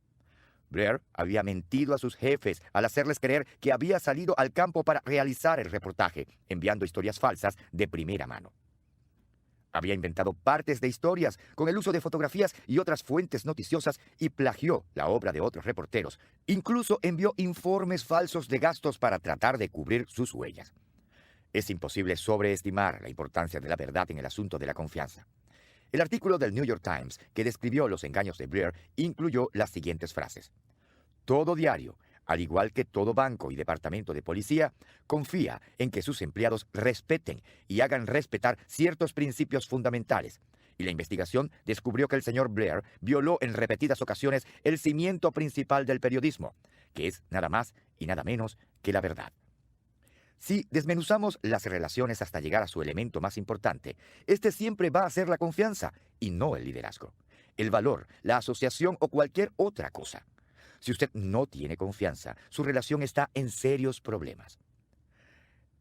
Blair había mentido a sus jefes al hacerles creer que había salido al campo para realizar el reportaje, enviando historias falsas de primera mano. Había inventado partes de historias con el uso de fotografías y otras fuentes noticiosas y plagió la obra de otros reporteros. Incluso envió informes falsos de gastos para tratar de cubrir sus huellas. Es imposible sobreestimar la importancia de la verdad en el asunto de la confianza. El artículo del New York Times que describió los engaños de Blair incluyó las siguientes frases. Todo diario, al igual que todo banco y departamento de policía, confía en que sus empleados respeten y hagan respetar ciertos principios fundamentales. Y la investigación descubrió que el señor Blair violó en repetidas ocasiones el cimiento principal del periodismo, que es nada más y nada menos que la verdad. Si desmenuzamos las relaciones hasta llegar a su elemento más importante, este siempre va a ser la confianza y no el liderazgo, el valor, la asociación o cualquier otra cosa. Si usted no tiene confianza, su relación está en serios problemas.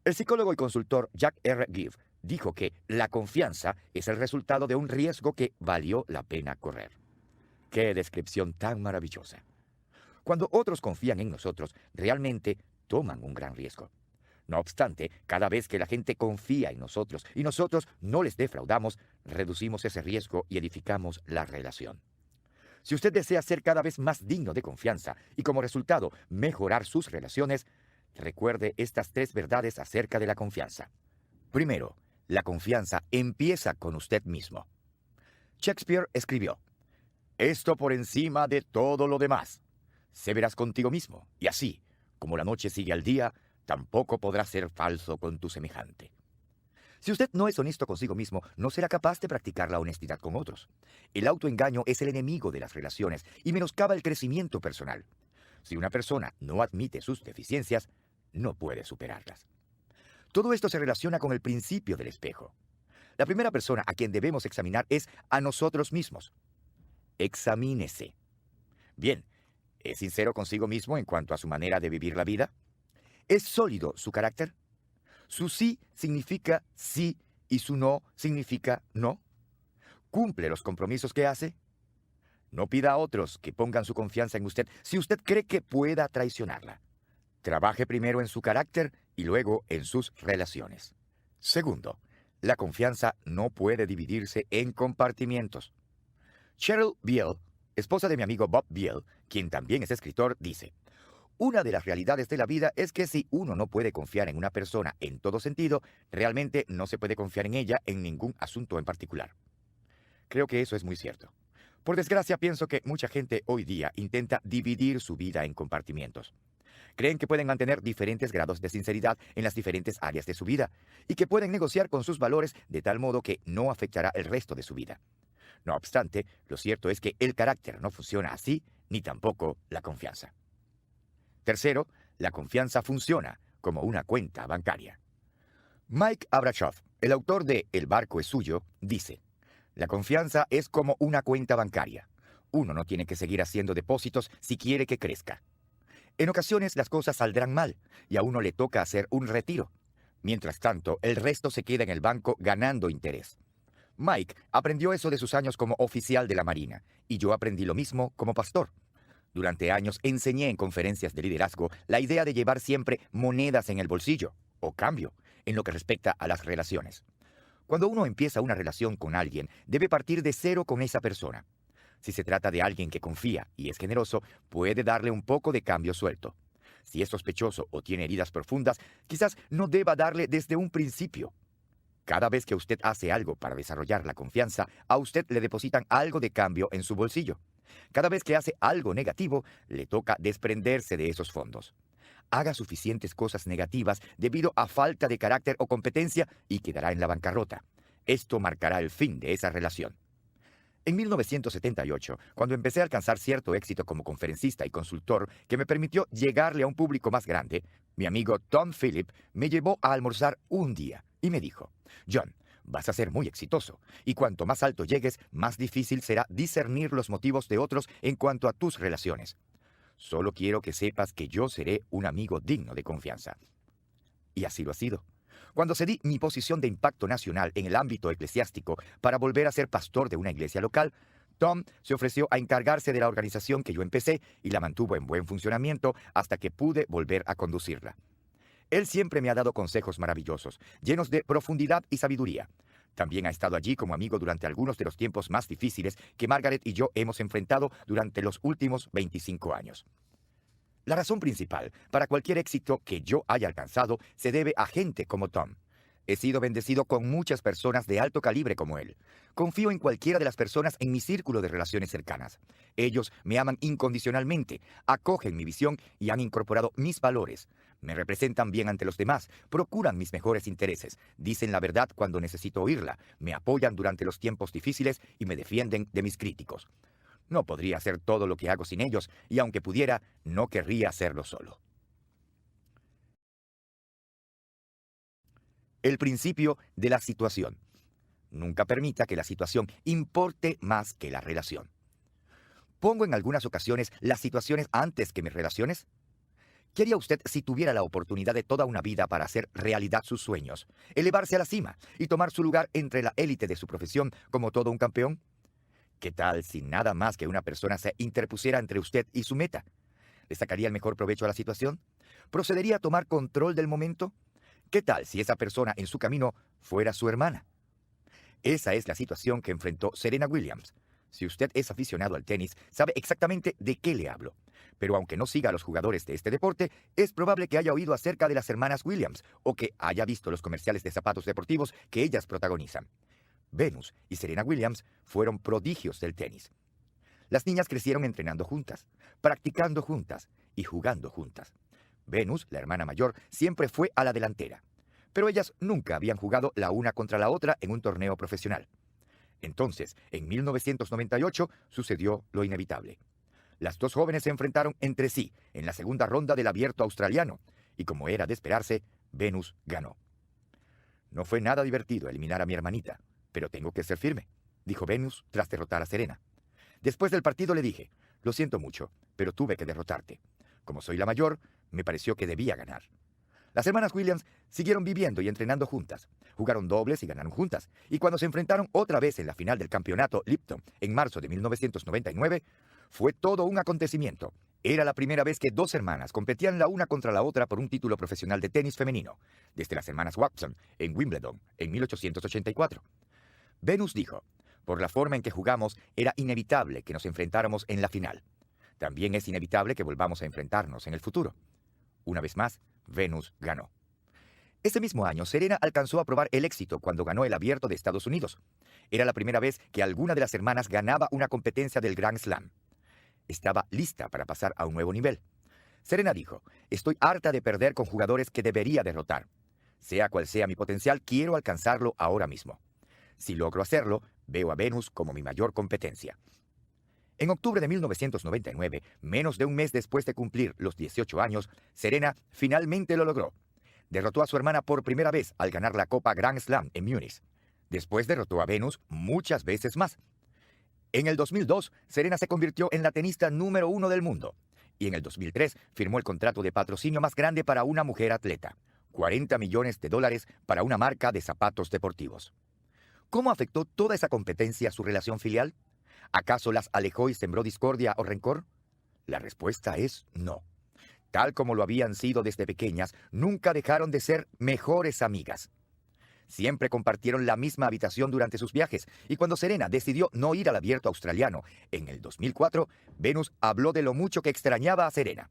El psicólogo y consultor Jack R. Give dijo que la confianza es el resultado de un riesgo que valió la pena correr. ¡Qué descripción tan maravillosa! Cuando otros confían en nosotros, realmente toman un gran riesgo. No obstante, cada vez que la gente confía en nosotros y nosotros no les defraudamos, reducimos ese riesgo y edificamos la relación. Si usted desea ser cada vez más digno de confianza y como resultado mejorar sus relaciones, recuerde estas 3 verdades acerca de la confianza. Primero, la confianza empieza con usted mismo. Shakespeare escribió: «Esto por encima de todo lo demás. Sé veraz contigo mismo, y así, como la noche sigue al día, tampoco podrás ser falso con tu semejante». Si usted no es honesto consigo mismo, no será capaz de practicar la honestidad con otros. El autoengaño es el enemigo de las relaciones y menoscaba el crecimiento personal. Si una persona no admite sus deficiencias, no puede superarlas. Todo esto se relaciona con el principio del espejo. La primera persona a quien debemos examinar es a nosotros mismos. Examínese. Bien, ¿es sincero consigo mismo en cuanto a su manera de vivir la vida? ¿Es sólido su carácter? ¿Su sí significa sí y su no significa no? ¿Cumple los compromisos que hace? No pida a otros que pongan su confianza en usted si usted cree que pueda traicionarla. Trabaje primero en su carácter y luego en sus relaciones. Segundo, la confianza no puede dividirse en compartimientos. Cheryl Beale, esposa de mi amigo Bob Beale, quien también es escritor, dice: «Una de las realidades de la vida es que si uno no puede confiar en una persona en todo sentido, realmente no se puede confiar en ella en ningún asunto en particular». Creo que eso es muy cierto. Por desgracia, pienso que mucha gente hoy día intenta dividir su vida en compartimientos. Creen que pueden mantener diferentes grados de sinceridad en las diferentes áreas de su vida y que pueden negociar con sus valores de tal modo que no afectará el resto de su vida. No obstante, lo cierto es que el carácter no funciona así, ni tampoco la confianza. Tercero, la confianza funciona como una cuenta bancaria. Mike Abrachoff, el autor de El barco es suyo, dice: «La confianza es como una cuenta bancaria. Uno no tiene que seguir haciendo depósitos si quiere que crezca. En ocasiones las cosas saldrán mal y a uno le toca hacer un retiro. Mientras tanto, el resto se queda en el banco ganando interés». Mike aprendió eso de sus años como oficial de la Marina, y yo aprendí lo mismo como pastor. Durante años enseñé en conferencias de liderazgo la idea de llevar siempre monedas en el bolsillo, o cambio, en lo que respecta a las relaciones. Cuando uno empieza una relación con alguien, debe partir de cero con esa persona. Si se trata de alguien que confía y es generoso, puede darle un poco de cambio suelto. Si es sospechoso o tiene heridas profundas, quizás no deba darle desde un principio. Cada vez que usted hace algo para desarrollar la confianza, a usted le depositan algo de cambio en su bolsillo. Cada vez que hace algo negativo, le toca desprenderse de esos fondos. Haga suficientes cosas negativas debido a falta de carácter o competencia y quedará en la bancarrota. Esto marcará el fin de esa relación. En 1978, cuando empecé a alcanzar cierto éxito como conferencista y consultor que me permitió llegarle a un público más grande, mi amigo Tom Phillip me llevó a almorzar un día y me dijo: «John, vas a ser muy exitoso, y cuanto más alto llegues, más difícil será discernir los motivos de otros en cuanto a tus relaciones. Solo quiero que sepas que yo seré un amigo digno de confianza». Y así lo ha sido. Cuando cedí mi posición de impacto nacional en el ámbito eclesiástico para volver a ser pastor de una iglesia local, Tom se ofreció a encargarse de la organización que yo empecé y la mantuvo en buen funcionamiento hasta que pude volver a conducirla. Él siempre me ha dado consejos maravillosos, llenos de profundidad y sabiduría. También ha estado allí como amigo durante algunos de los tiempos más difíciles que Margaret y yo hemos enfrentado durante los últimos 25 años. La razón principal para cualquier éxito que yo haya alcanzado se debe a gente como Tom. He sido bendecido con muchas personas de alto calibre como él. Confío en cualquiera de las personas en mi círculo de relaciones cercanas. Ellos me aman incondicionalmente, acogen mi visión y han incorporado mis valores. Me representan bien ante los demás, procuran mis mejores intereses, dicen la verdad cuando necesito oírla, me apoyan durante los tiempos difíciles y me defienden de mis críticos. No podría hacer todo lo que hago sin ellos, y aunque pudiera, no querría hacerlo solo. El principio de la situación. Nunca permita que la situación importe más que la relación. ¿Pongo en algunas ocasiones las situaciones antes que mis relaciones? ¿Qué haría usted si tuviera la oportunidad de toda una vida para hacer realidad sus sueños, elevarse a la cima y tomar su lugar entre la élite de su profesión como todo un campeón? ¿Qué tal si nada más que una persona se interpusiera entre usted y su meta? ¿Le sacaría el mejor provecho a la situación? ¿Procedería a tomar control del momento? ¿Qué tal si esa persona en su camino fuera su hermana? Esa es la situación que enfrentó Serena Williams. Si usted es aficionado al tenis, sabe exactamente de qué le hablo. Pero aunque no siga a los jugadores de este deporte, es probable que haya oído acerca de las hermanas Williams o que haya visto los comerciales de zapatos deportivos que ellas protagonizan. Venus y Serena Williams fueron prodigios del tenis. Las niñas crecieron entrenando juntas, practicando juntas y jugando juntas. Venus, la hermana mayor, siempre fue a la delantera, pero ellas nunca habían jugado la una contra la otra en un torneo profesional. Entonces, en 1998, sucedió lo inevitable. Las dos jóvenes se enfrentaron entre sí en la segunda ronda del Abierto Australiano, y como era de esperarse, Venus ganó. No fue nada divertido eliminar a mi hermanita, pero tengo que ser firme, dijo Venus tras derrotar a Serena. Después del partido le dije, lo siento mucho, pero tuve que derrotarte. Como soy la mayor, me pareció que debía ganar. Las hermanas Williams siguieron viviendo y entrenando juntas. Jugaron dobles y ganaron juntas. Y cuando se enfrentaron otra vez en la final del campeonato Lipton en marzo de 1999, fue todo un acontecimiento. Era la primera vez que dos hermanas competían la una contra la otra por un título profesional de tenis femenino, desde las hermanas Watson en Wimbledon en 1884. Venus dijo, por la forma en que jugamos, era inevitable que nos enfrentáramos en la final. También es inevitable que volvamos a enfrentarnos en el futuro. Una vez más, Venus ganó. Ese mismo año, Serena alcanzó a probar el éxito cuando ganó el Abierto de Estados Unidos. Era la primera vez que alguna de las hermanas ganaba una competencia del Grand Slam. Estaba lista para pasar a un nuevo nivel. Serena dijo, estoy harta de perder con jugadores que debería derrotar. Sea cual sea mi potencial, quiero alcanzarlo ahora mismo. Si logro hacerlo, veo a Venus como mi mayor competencia. En octubre de 1999, menos de un mes después de cumplir los 18 años, Serena finalmente lo logró. Derrotó a su hermana por primera vez al ganar la Copa Grand Slam en Múnich. Después derrotó a Venus muchas veces más. En el 2002, Serena se convirtió en la tenista número 1 del mundo. Y en el 2003 firmó el contrato de patrocinio más grande para una mujer atleta. $40 millones para una marca de zapatos deportivos. ¿Cómo afectó toda esa competencia a su relación filial? ¿Acaso las alejó y sembró discordia o rencor? La respuesta es no. Tal como lo habían sido desde pequeñas, nunca dejaron de ser mejores amigas. Siempre compartieron la misma habitación durante sus viajes, y cuando Serena decidió no ir al Abierto Australiano en el 2004, Venus habló de lo mucho que extrañaba a Serena.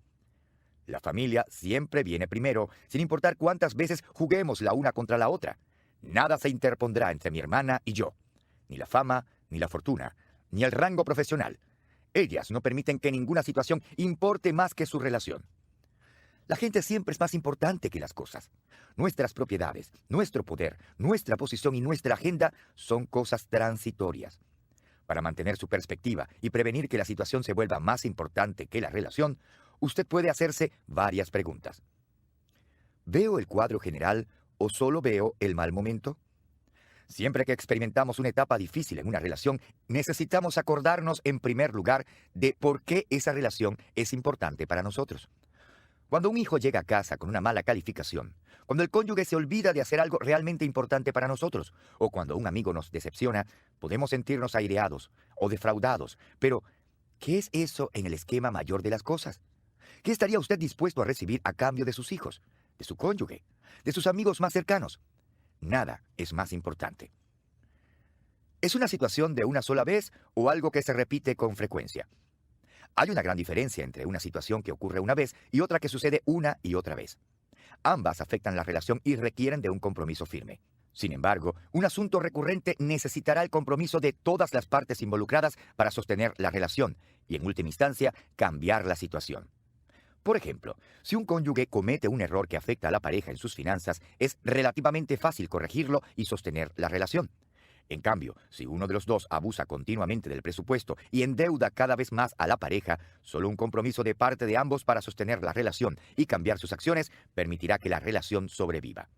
La familia siempre viene primero, sin importar cuántas veces juguemos la una contra la otra. Nada se interpondrá entre mi hermana y yo. Ni la fama, ni la fortuna, ni el rango profesional. Ellas no permiten que ninguna situación importe más que su relación. La gente siempre es más importante que las cosas. Nuestras propiedades, nuestro poder, nuestra posición y nuestra agenda son cosas transitorias. Para mantener su perspectiva y prevenir que la situación se vuelva más importante que la relación, usted puede hacerse varias preguntas. ¿Veo el cuadro general o solo veo el mal momento? Siempre que experimentamos una etapa difícil en una relación, necesitamos acordarnos en primer lugar de por qué esa relación es importante para nosotros. Cuando un hijo llega a casa con una mala calificación, cuando el cónyuge se olvida de hacer algo realmente importante para nosotros, o cuando un amigo nos decepciona, podemos sentirnos aireados o defraudados. Pero, ¿qué es eso en el esquema mayor de las cosas? ¿Qué estaría usted dispuesto a recibir a cambio de sus hijos, de su cónyuge, de sus amigos más cercanos? Nada es más importante. ¿Es una situación de una sola vez o algo que se repite con frecuencia? Hay una gran diferencia entre una situación que ocurre una vez y otra que sucede una y otra vez. Ambas afectan la relación y requieren de un compromiso firme. Sin embargo, un asunto recurrente necesitará el compromiso de todas las partes involucradas para sostener la relación y, en última instancia, cambiar la situación. Por ejemplo, si un cónyuge comete un error que afecta a la pareja en sus finanzas, es relativamente fácil corregirlo y sostener la relación. En cambio, si uno de los dos abusa continuamente del presupuesto y endeuda cada vez más a la pareja, solo un compromiso de parte de ambos para sostener la relación y cambiar sus acciones permitirá que la relación sobreviva.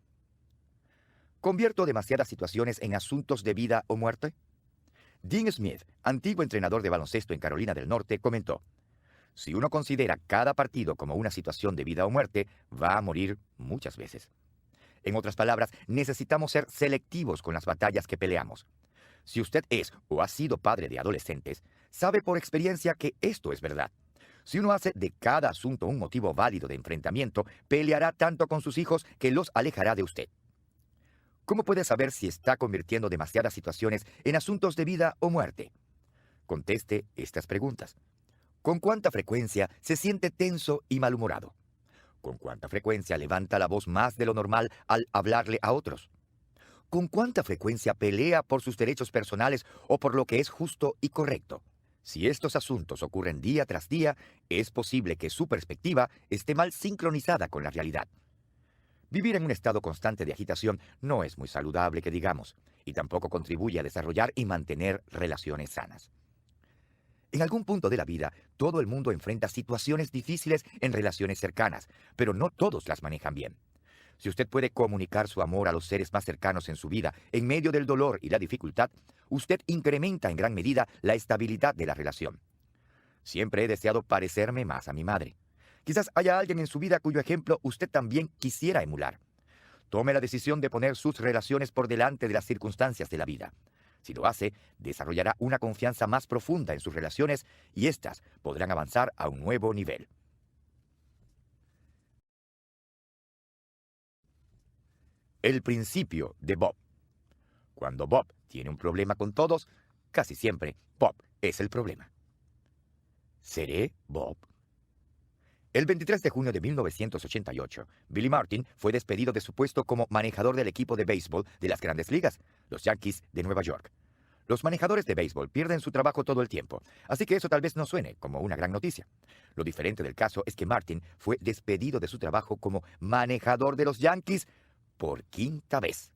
¿Convierto demasiadas situaciones en asuntos de vida o muerte? Dean Smith, antiguo entrenador de baloncesto en Carolina del Norte, comentó: Si uno considera cada partido como una situación de vida o muerte, va a morir muchas veces. En otras palabras, necesitamos ser selectivos con las batallas que peleamos. Si usted es o ha sido padre de adolescentes, sabe por experiencia que esto es verdad. Si uno hace de cada asunto un motivo válido de enfrentamiento, peleará tanto con sus hijos que los alejará de usted. ¿Cómo puede saber si está convirtiendo demasiadas situaciones en asuntos de vida o muerte? Conteste estas preguntas. ¿Con cuánta frecuencia se siente tenso y malhumorado? ¿Con cuánta frecuencia levanta la voz más de lo normal al hablarle a otros? ¿Con cuánta frecuencia pelea por sus derechos personales o por lo que es justo y correcto? Si estos asuntos ocurren día tras día, es posible que su perspectiva esté mal sincronizada con la realidad. Vivir en un estado constante de agitación no es muy saludable, que digamos, y tampoco contribuye a desarrollar y mantener relaciones sanas. En algún punto de la vida, todo el mundo enfrenta situaciones difíciles en relaciones cercanas, pero no todos las manejan bien. Si usted puede comunicar su amor a los seres más cercanos en su vida en medio del dolor y la dificultad, usted incrementa en gran medida la estabilidad de la relación. Siempre he deseado parecerme más a mi madre. Quizás haya alguien en su vida cuyo ejemplo usted también quisiera emular. Tome la decisión de poner sus relaciones por delante de las circunstancias de la vida. Si lo hace, desarrollará una confianza más profunda en sus relaciones y éstas podrán avanzar a un nuevo nivel. El principio de Bob. Cuando Bob tiene un problema con todos, casi siempre Bob es el problema. ¿Seré Bob? El 23 de junio de 1988, Billy Martin fue despedido de su puesto como manejador del equipo de béisbol de las Grandes Ligas, los Yankees de Nueva York. Los manejadores de béisbol pierden su trabajo todo el tiempo, así que eso tal vez no suene como una gran noticia. Lo diferente del caso es que Martin fue despedido de su trabajo como manejador de los Yankees por quinta vez.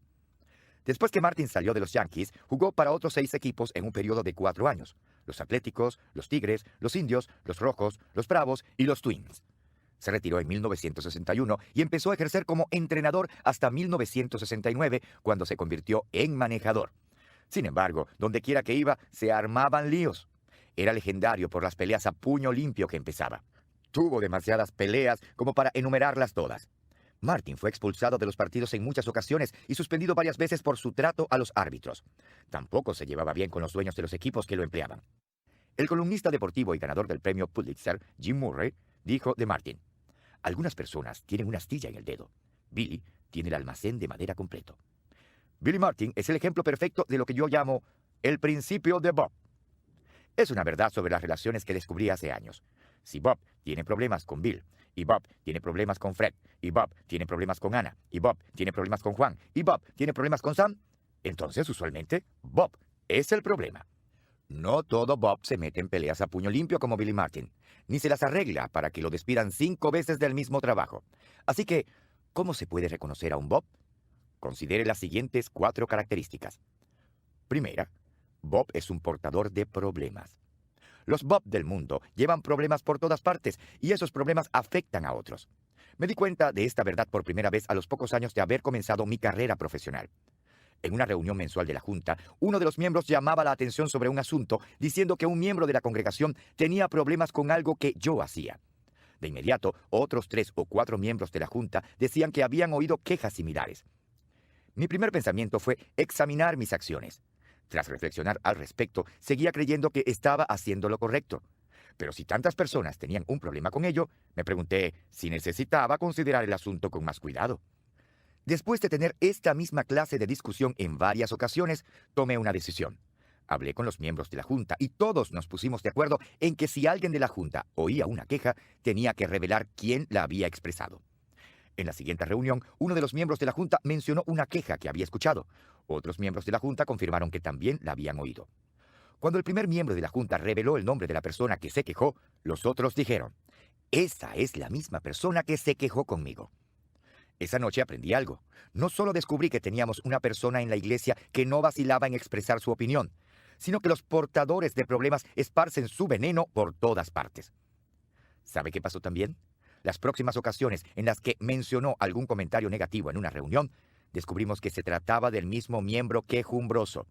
Después que Martin salió de los Yankees, jugó para otros 6 equipos en un periodo de 4 años. Los Atléticos, los Tigres, los Indios, los Rojos, los Bravos y los Twins. Se retiró en 1961 y empezó a ejercer como entrenador hasta 1969, cuando se convirtió en manejador. Sin embargo, donde quiera que iba, se armaban líos. Era legendario por las peleas a puño limpio que empezaba. Tuvo demasiadas peleas como para enumerarlas todas. Martin fue expulsado de los partidos en muchas ocasiones y suspendido varias veces por su trato a los árbitros. Tampoco se llevaba bien con los dueños de los equipos que lo empleaban. El columnista deportivo y ganador del premio Pulitzer, Jim Murray, dijo de Martin: algunas personas tienen una astilla en el dedo. Billy tiene el almacén de madera completo. Billy Martin es el ejemplo perfecto de lo que yo llamo el principio de Bob. Es una verdad sobre las relaciones que descubrí hace años. Si Bob tiene problemas con Bill, y Bob tiene problemas con Fred, y Bob tiene problemas con Anna, y Bob tiene problemas con Juan, y Bob tiene problemas con Sam, entonces usualmente Bob es el problema. No todo Bob se mete en peleas a puño limpio como Billy Martin, ni se las arregla para que lo despidan 5 veces del mismo trabajo. Así que, ¿cómo se puede reconocer a un Bob? Considere las siguientes 4 características. Primera, Bob es un portador de problemas. Los Bob del mundo llevan problemas por todas partes y esos problemas afectan a otros. Me di cuenta de esta verdad por primera vez a los pocos años de haber comenzado mi carrera profesional. En una reunión mensual de la Junta, uno de los miembros llamaba la atención sobre un asunto diciendo que un miembro de la congregación tenía problemas con algo que yo hacía. De inmediato, otros 3 o 4 miembros de la Junta decían que habían oído quejas similares. Mi primer pensamiento fue examinar mis acciones. Tras reflexionar al respecto, seguía creyendo que estaba haciendo lo correcto. Pero si tantas personas tenían un problema con ello, me pregunté si necesitaba considerar el asunto con más cuidado. Después de tener esta misma clase de discusión en varias ocasiones, tomé una decisión. Hablé con los miembros de la Junta y todos nos pusimos de acuerdo en que si alguien de la Junta oía una queja, tenía que revelar quién la había expresado. En la siguiente reunión, uno de los miembros de la Junta mencionó una queja que había escuchado. Otros miembros de la Junta confirmaron que también la habían oído. Cuando el primer miembro de la Junta reveló el nombre de la persona que se quejó, los otros dijeron: esa es la misma persona que se quejó conmigo. Esa noche aprendí algo. No solo descubrí que teníamos una persona en la iglesia que no vacilaba en expresar su opinión, sino que los portadores de problemas esparcen su veneno por todas partes. ¿Sabe qué pasó también? Las próximas ocasiones en las que mencionó algún comentario negativo en una reunión, descubrimos que se trataba del mismo miembro quejumbroso.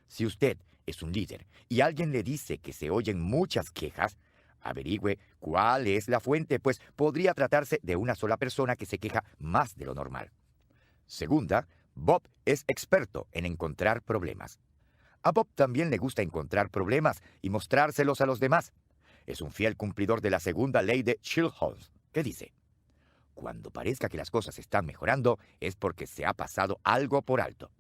Si usted es un líder y alguien le dice que se oyen muchas quejas, Averigüe cuál es la fuente, pues podría tratarse de una sola persona que se queja más de lo normal. Segunda, Bob es experto en encontrar problemas. A Bob también le gusta encontrar problemas y mostrárselos a los demás. Es un fiel cumplidor de la segunda ley de Chilhoff, que dice: cuando parezca que las cosas están mejorando, es porque se ha pasado algo por alto.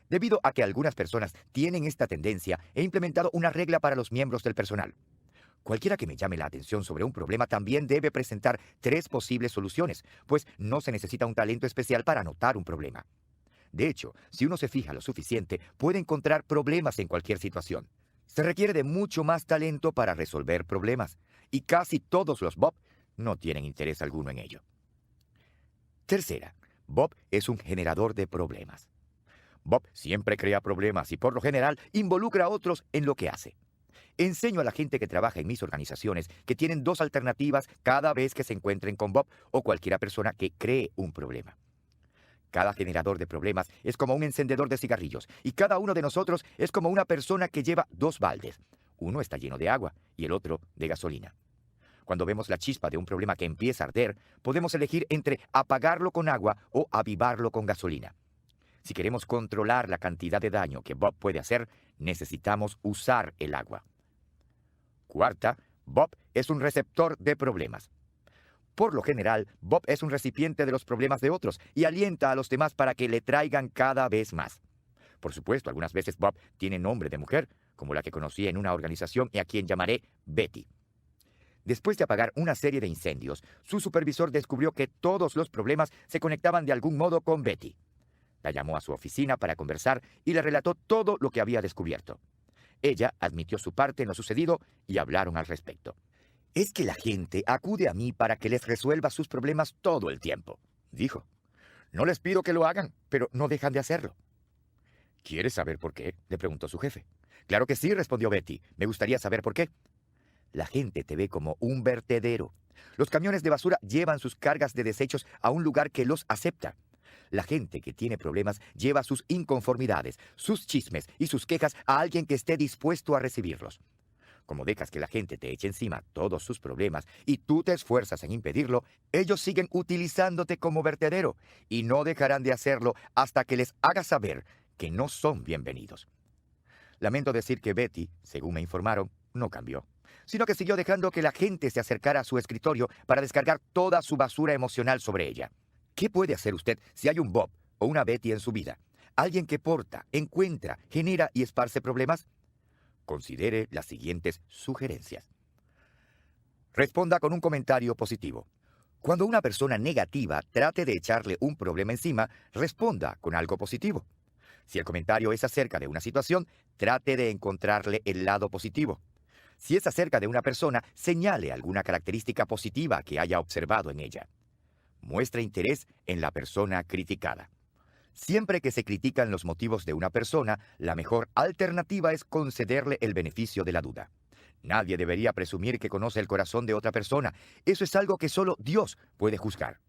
Debido a que algunas personas tienen esta tendencia, he implementado una regla para los miembros del personal. Cualquiera que me llame la atención sobre un problema también debe presentar 3 posibles soluciones, pues no se necesita un talento especial para notar un problema. De hecho, si uno se fija lo suficiente, puede encontrar problemas en cualquier situación. Se requiere de mucho más talento para resolver problemas, y casi todos los Bob no tienen interés alguno en ello. Tercera, Bob es un generador de problemas. Bob siempre crea problemas y por lo general involucra a otros en lo que hace. Enseño a la gente que trabaja en mis organizaciones que tienen 2 alternativas cada vez que se encuentren con Bob o cualquier persona que cree un problema. Cada generador de problemas es como un encendedor de cigarrillos y cada uno de nosotros es como una persona que lleva 2 baldes. Uno está lleno de agua y el otro de gasolina. Cuando vemos la chispa de un problema que empieza a arder, podemos elegir entre apagarlo con agua o avivarlo con gasolina. Si queremos controlar la cantidad de daño que Bob puede hacer, necesitamos usar el agua. Cuarta, Bob es un receptor de problemas. Por lo general, Bob es un recipiente de los problemas de otros y alienta a los demás para que le traigan cada vez más. Por supuesto, algunas veces Bob tiene nombre de mujer, como la que conocí en una organización y a quien llamaré Betty. Después de apagar una serie de incendios, su supervisor descubrió que todos los problemas se conectaban de algún modo con Betty. La llamó a su oficina para conversar y le relató todo lo que había descubierto. Ella admitió su parte en lo sucedido y hablaron al respecto. «Es que la gente acude a mí para que les resuelva sus problemas todo el tiempo», dijo. «No les pido que lo hagan, pero no dejan de hacerlo». «¿Quieres saber por qué?», le preguntó su jefe. «Claro que sí», respondió Betty. «Me gustaría saber por qué». «La gente te ve como un vertedero. Los camiones de basura llevan sus cargas de desechos a un lugar que los acepta. La gente que tiene problemas lleva sus inconformidades, sus chismes y sus quejas a alguien que esté dispuesto a recibirlos. Como dejas que la gente te eche encima todos sus problemas y tú te esfuerzas en impedirlo, ellos siguen utilizándote como vertedero y no dejarán de hacerlo hasta que les hagas saber que no son bienvenidos». Lamento decir que Betty, según me informaron, no cambió, sino que siguió dejando que la gente se acercara a su escritorio para descargar toda su basura emocional sobre ella. ¿Qué puede hacer usted si hay un Bob o una Betty en su vida? ¿Alguien que porta, encuentra, genera y esparce problemas? Considere las siguientes sugerencias. Responda con un comentario positivo. Cuando una persona negativa trate de echarle un problema encima, responda con algo positivo. Si el comentario es acerca de una situación, trate de encontrarle el lado positivo. Si es acerca de una persona, señale alguna característica positiva que haya observado en ella. Muestre interés en la persona criticada. Siempre que se critican los motivos de una persona, la mejor alternativa es concederle el beneficio de la duda. Nadie debería presumir que conoce el corazón de otra persona. Eso es algo que solo Dios puede juzgar.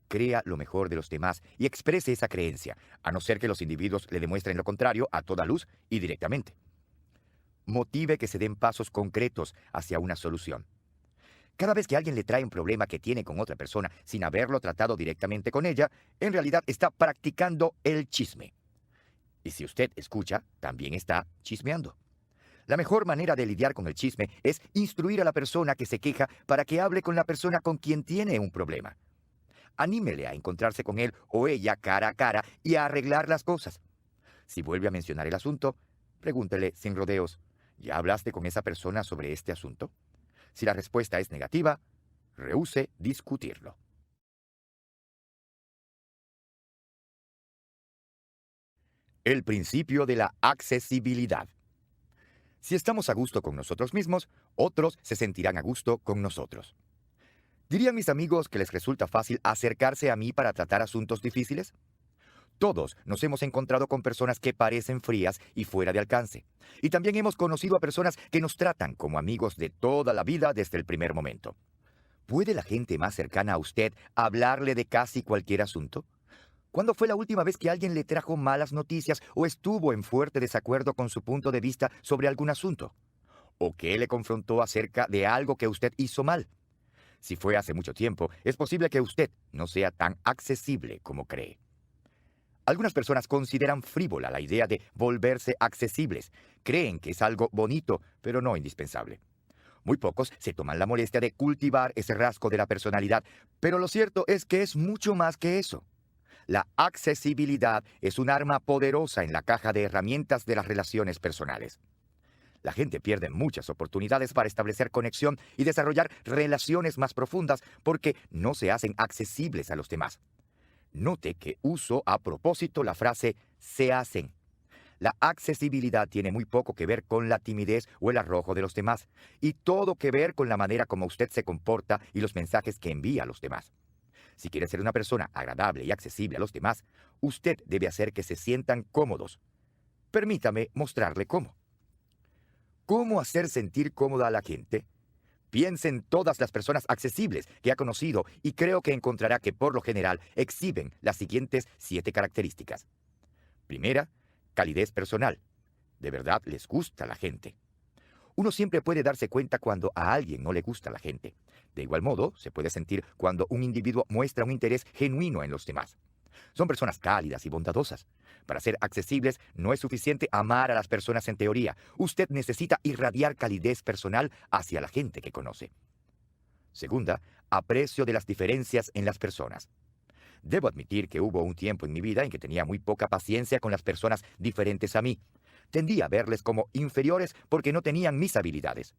Crea lo mejor de los demás y exprese esa creencia, a no ser que los individuos le demuestren lo contrario a toda luz y directamente. Motive que se den pasos concretos hacia una solución. Cada vez que alguien le trae un problema que tiene con otra persona sin haberlo tratado directamente con ella, en realidad está practicando el chisme. Y si usted escucha, también está chismeando. La mejor manera de lidiar con el chisme es instruir a la persona que se queja para que hable con la persona con quien tiene un problema. Anímele a encontrarse con él o ella cara a cara y a arreglar las cosas. Si vuelve a mencionar el asunto, pregúntele sin rodeos: ¿ya hablaste con esa persona sobre este asunto? Si la respuesta es negativa, rehúse discutirlo. El principio de la accesibilidad. Si estamos a gusto con nosotros mismos, otros se sentirán a gusto con nosotros. ¿Dirían mis amigos que les resulta fácil acercarse a mí para tratar asuntos difíciles? Todos nos hemos encontrado con personas que parecen frías y fuera de alcance. Y también hemos conocido a personas que nos tratan como amigos de toda la vida desde el primer momento. ¿Puede la gente más cercana a usted hablarle de casi cualquier asunto? ¿Cuándo fue la última vez que alguien le trajo malas noticias o estuvo en fuerte desacuerdo con su punto de vista sobre algún asunto? o qué le confrontó acerca de algo que usted hizo mal. Si fue hace mucho tiempo, es posible que usted no sea tan accesible como cree. Algunas personas consideran frívola la idea de volverse accesibles. Creen que es algo bonito, pero no indispensable. Muy pocos se toman la molestia de cultivar ese rasgo de la personalidad, pero lo cierto es que es mucho más que eso. La accesibilidad es un arma poderosa en la caja de herramientas de las relaciones personales. La gente pierde muchas oportunidades para establecer conexión y desarrollar relaciones más profundas porque no se hacen accesibles a los demás. Note que uso a propósito la frase "se hacen". La accesibilidad tiene muy poco que ver con la timidez o el arrojo de los demás, y todo que ver con la manera como usted se comporta y los mensajes que envía a los demás. Si quiere ser una persona agradable y accesible a los demás, usted debe hacer que se sientan cómodos. Permítame mostrarle cómo. ¿Cómo hacer sentir cómoda a la gente? Piense en todas las personas accesibles que ha conocido y creo que encontrará que por lo general exhiben las siguientes 7 características. Primera, calidez personal. De verdad les gusta la gente. Uno siempre puede darse cuenta cuando a alguien no le gusta la gente. De igual modo, se puede sentir cuando un individuo muestra un interés genuino en los demás. Son personas cálidas y bondadosas. Para ser accesibles, no es suficiente amar a las personas en teoría. Usted necesita irradiar calidez personal hacia la gente que conoce. Segunda, aprecio de las diferencias en las personas. Debo admitir que hubo un tiempo en mi vida en que tenía muy poca paciencia con las personas diferentes a mí. Tendía a verles como inferiores porque no tenían mis habilidades.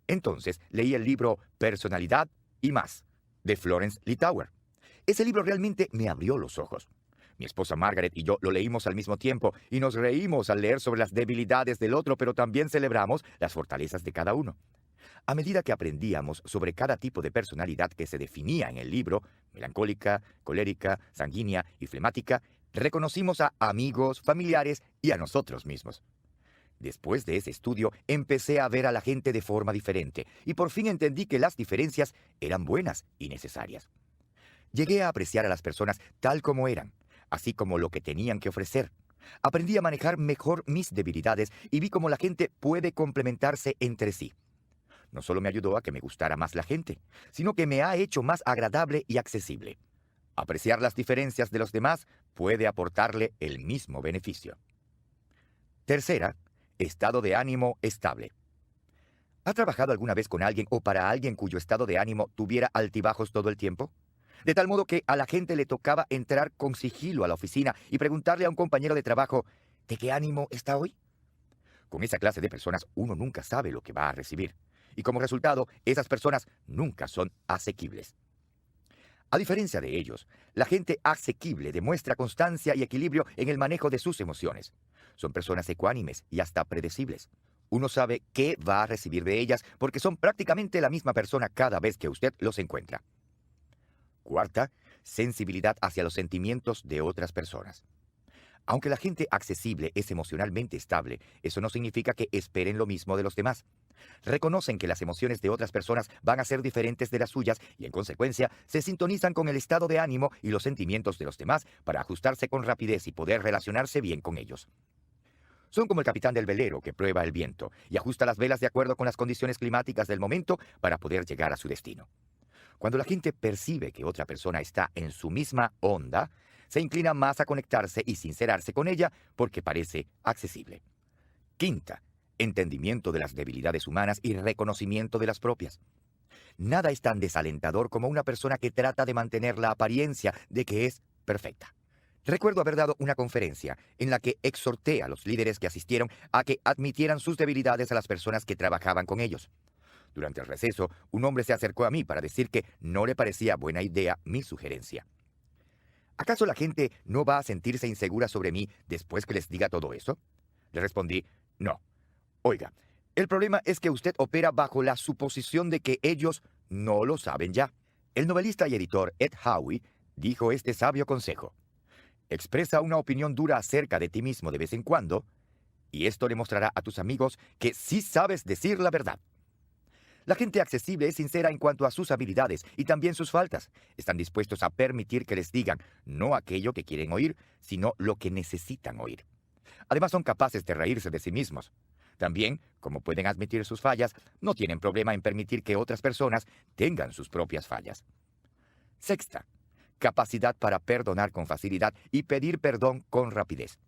Entonces leí el libro Personalidad y más, de Florence Littauer. Ese libro realmente me abrió los ojos. Mi esposa Margaret y yo lo leímos al mismo tiempo y nos reímos al leer sobre las debilidades del otro, pero también celebramos las fortalezas de cada uno. A medida que aprendíamos sobre cada tipo de personalidad que se definía en el libro, melancólica, colérica, sanguínea y flemática, reconocimos a amigos, familiares y a nosotros mismos. Después de ese estudio, empecé a ver a la gente de forma diferente y por fin entendí que las diferencias eran buenas y necesarias. Llegué a apreciar a las personas tal como eran, así como lo que tenían que ofrecer. Aprendí a manejar mejor mis debilidades y vi cómo la gente puede complementarse entre sí. No solo me ayudó a que me gustara más la gente, sino que me ha hecho más agradable y accesible. Apreciar las diferencias de los demás puede aportarle el mismo beneficio. Tercera, estado de ánimo estable. ¿Ha trabajado alguna vez con alguien o para alguien cuyo estado de ánimo tuviera altibajos todo el tiempo? De tal modo que a la gente le tocaba entrar con sigilo a la oficina y preguntarle a un compañero de trabajo, ¿de qué ánimo está hoy? Con esa clase de personas uno nunca sabe lo que va a recibir. Y como resultado, esas personas nunca son asequibles. A diferencia de ellos, la gente asequible demuestra constancia y equilibrio en el manejo de sus emociones. Son personas ecuánimes y hasta predecibles. Uno sabe qué va a recibir de ellas porque son prácticamente la misma persona cada vez que usted los encuentra. Cuarta, sensibilidad hacia los sentimientos de otras personas. Aunque la gente accesible es emocionalmente estable, eso no significa que esperen lo mismo de los demás. Reconocen que las emociones de otras personas van a ser diferentes de las suyas y, en consecuencia, se sintonizan con el estado de ánimo y los sentimientos de los demás para ajustarse con rapidez y poder relacionarse bien con ellos. Son como el capitán del velero que prueba el viento y ajusta las velas de acuerdo con las condiciones climáticas del momento para poder llegar a su destino. Cuando la gente percibe que otra persona está en su misma onda, se inclina más a conectarse y sincerarse con ella porque parece accesible. Quinta, entendimiento de las debilidades humanas y reconocimiento de las propias. Nada es tan desalentador como una persona que trata de mantener la apariencia de que es perfecta. Recuerdo haber dado una conferencia en la que exhorté a los líderes que asistieron a que admitieran sus debilidades a las personas que trabajaban con ellos. Durante el receso, un hombre se acercó a mí para decir que no le parecía buena idea mi sugerencia. ¿Acaso la gente no va a sentirse insegura sobre mí después que les diga todo eso? Le respondí, no. Oiga, el problema es que usted opera bajo la suposición de que ellos no lo saben ya. El novelista y editor Ed Howe dijo este sabio consejo. Expresa una opinión dura acerca de ti mismo de vez en cuando, y esto le mostrará a tus amigos que sí sabes decir la verdad. La gente accesible es sincera en cuanto a sus habilidades y también sus faltas. Están dispuestos a permitir que les digan no aquello que quieren oír, sino lo que necesitan oír. Además, son capaces de reírse de sí mismos. También, como pueden admitir sus fallas, no tienen problema en permitir que otras personas tengan sus propias fallas. Sexta, capacidad para perdonar con facilidad y pedir perdón con rapidez.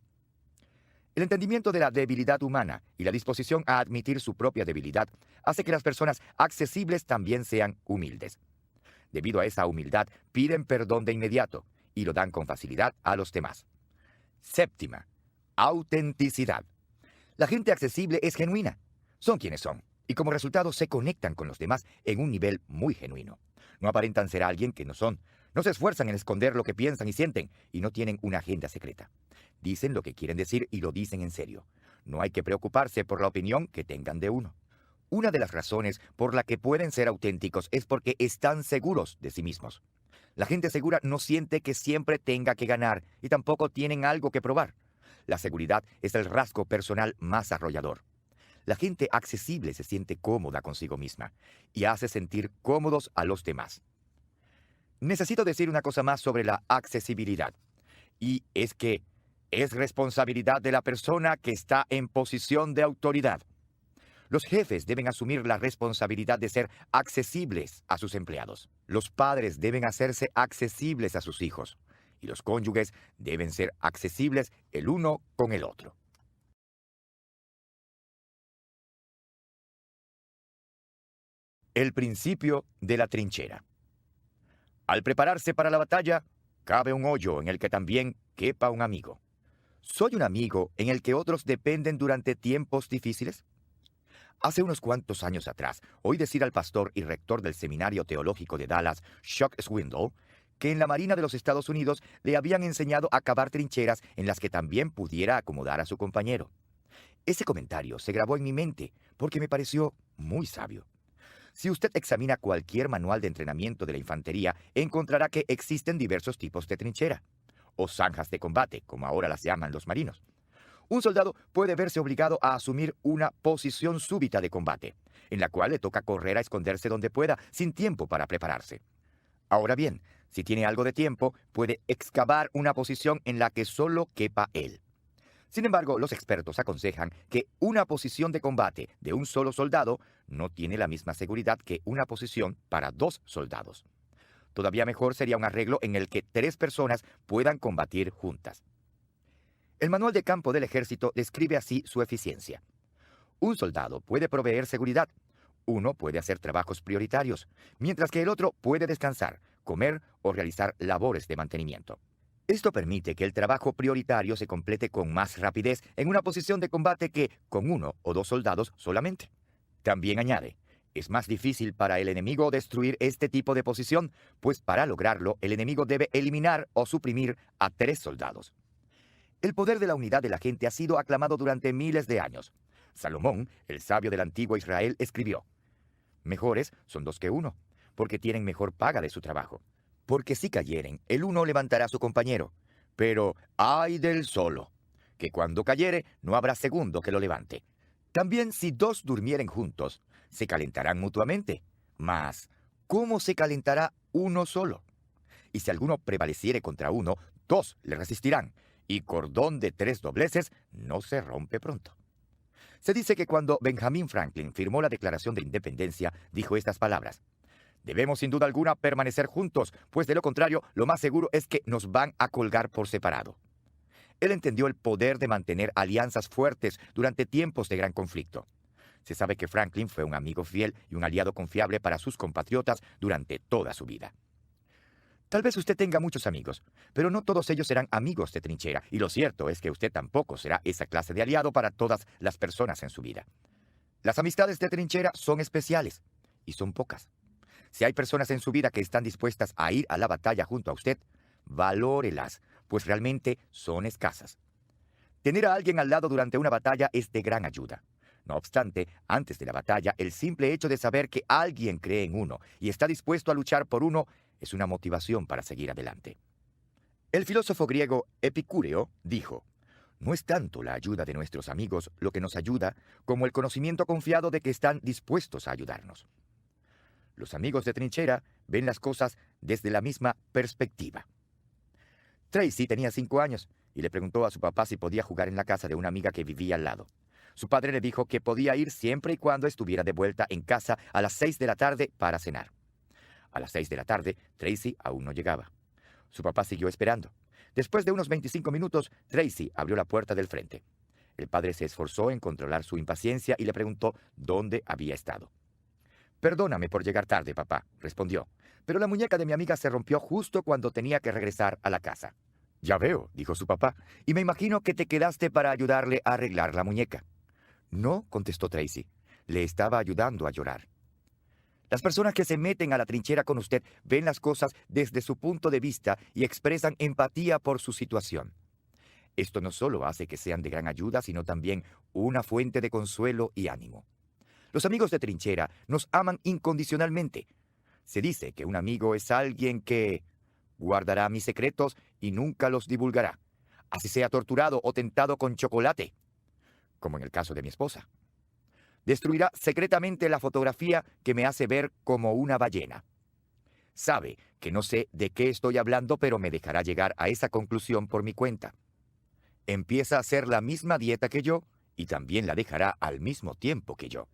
El entendimiento de la debilidad humana y la disposición a admitir su propia debilidad hace que las personas accesibles también sean humildes. Debido a esa humildad, piden perdón de inmediato y lo dan con facilidad a los demás. Séptima, autenticidad. La gente accesible es genuina. Son quienes son, y como resultado se conectan con los demás en un nivel muy genuino. No aparentan ser alguien que no son. No se esfuerzan en esconder lo que piensan y sienten, y no tienen una agenda secreta. Dicen lo que quieren decir y lo dicen en serio. No hay que preocuparse por la opinión que tengan de uno. Una de las razones por la que pueden ser auténticos es porque están seguros de sí mismos. La gente segura no siente que siempre tenga que ganar y tampoco tienen algo que probar. La seguridad es el rasgo personal más arrollador. La gente accesible se siente cómoda consigo misma y hace sentir cómodos a los demás. Necesito decir una cosa más sobre la accesibilidad, y es que es responsabilidad de la persona que está en posición de autoridad. Los jefes deben asumir la responsabilidad de ser accesibles a sus empleados. Los padres deben hacerse accesibles a sus hijos. Y los cónyuges deben ser accesibles el uno con el otro. El principio de la trinchera. Al prepararse para la batalla, cabe un hoyo en el que también quepa un amigo. ¿Soy un amigo en el que otros dependen durante tiempos difíciles? Hace unos cuantos años atrás, oí decir al pastor y rector del Seminario Teológico de Dallas, Chuck Swindoll, que en la Marina de los Estados Unidos le habían enseñado a cavar trincheras en las que también pudiera acomodar a su compañero. Ese comentario se grabó en mi mente porque me pareció muy sabio. Si usted examina cualquier manual de entrenamiento de la infantería, encontrará que existen diversos tipos de trinchera, o zanjas de combate, como ahora las llaman los marinos. Un soldado puede verse obligado a asumir una posición súbita de combate, en la cual le toca correr a esconderse donde pueda, sin tiempo para prepararse. Ahora bien, si tiene algo de tiempo, puede excavar una posición en la que solo quepa él. Sin embargo, los expertos aconsejan que una posición de combate de un solo soldado no tiene la misma seguridad que una posición para 2 soldados. Todavía mejor sería un arreglo en el que 3 personas puedan combatir juntas. El manual de campo del ejército describe así su eficiencia. Un soldado puede proveer seguridad. Uno puede hacer trabajos prioritarios, mientras que el otro puede descansar, comer o realizar labores de mantenimiento. Esto permite que el trabajo prioritario se complete con más rapidez en una posición de combate que con 1 o 2 soldados solamente. También añade, es más difícil para el enemigo destruir este tipo de posición, pues para lograrlo el enemigo debe eliminar o suprimir a 3 soldados. El poder de la unidad de la gente ha sido aclamado durante miles de años. Salomón, el sabio del antiguo Israel, escribió: mejores son 2 que 1, porque tienen mejor paga de su trabajo. Porque si cayeren, el uno levantará a su compañero. Pero ay del solo, que cuando cayere no habrá segundo que lo levante. También si 2 durmieren juntos, se calentarán mutuamente. Mas, ¿cómo se calentará uno solo? Y si alguno prevaleciere contra uno, 2 le resistirán, y cordón de 3 dobleces no se rompe pronto. Se dice que cuando Benjamin Franklin firmó la Declaración de Independencia, dijo estas palabras: debemos sin duda alguna permanecer juntos, pues de lo contrario, lo más seguro es que nos van a colgar por separado. Él entendió el poder de mantener alianzas fuertes durante tiempos de gran conflicto. Se sabe que Franklin fue un amigo fiel y un aliado confiable para sus compatriotas durante toda su vida. Tal vez usted tenga muchos amigos, pero no todos ellos serán amigos de trinchera, y lo cierto es que usted tampoco será esa clase de aliado para todas las personas en su vida. Las amistades de trinchera son especiales, y son pocas. Si hay personas en su vida que están dispuestas a ir a la batalla junto a usted, valórelas, pues realmente son escasas. Tener a alguien al lado durante una batalla es de gran ayuda. No obstante, antes de la batalla, el simple hecho de saber que alguien cree en uno y está dispuesto a luchar por uno es una motivación para seguir adelante. El filósofo griego Epicúreo dijo: no es tanto la ayuda de nuestros amigos lo que nos ayuda, como el conocimiento confiado de que están dispuestos a ayudarnos. Los amigos de trinchera ven las cosas desde la misma perspectiva. Tracy tenía 5 años y le preguntó a su papá si podía jugar en la casa de una amiga que vivía al lado. Su padre le dijo que podía ir siempre y cuando estuviera de vuelta en casa a las 6 de la tarde para cenar. A las 6 de la tarde, Tracy aún no llegaba. Su papá siguió esperando. Después de unos 25 minutos, Tracy abrió la puerta del frente. El padre se esforzó en controlar su impaciencia y le preguntó dónde había estado. «Perdóname por llegar tarde, papá», respondió, «pero la muñeca de mi amiga se rompió justo cuando tenía que regresar a la casa». «Ya veo», dijo su papá, «y me imagino que te quedaste para ayudarle a arreglar la muñeca». «No», contestó Tracy, «le estaba ayudando a llorar». Las personas que se meten a la trinchera con usted ven las cosas desde su punto de vista y expresan empatía por su situación. Esto no solo hace que sean de gran ayuda, sino también una fuente de consuelo y ánimo. Los amigos de trinchera nos aman incondicionalmente. Se dice que un amigo es alguien que guardará mis secretos y nunca los divulgará, así sea torturado o tentado con chocolate, como en el caso de mi esposa. Destruirá secretamente la fotografía que me hace ver como una ballena. Sabe que no sé de qué estoy hablando, pero me dejará llegar a esa conclusión por mi cuenta. Empieza a hacer la misma dieta que yo y también la dejará al mismo tiempo que yo.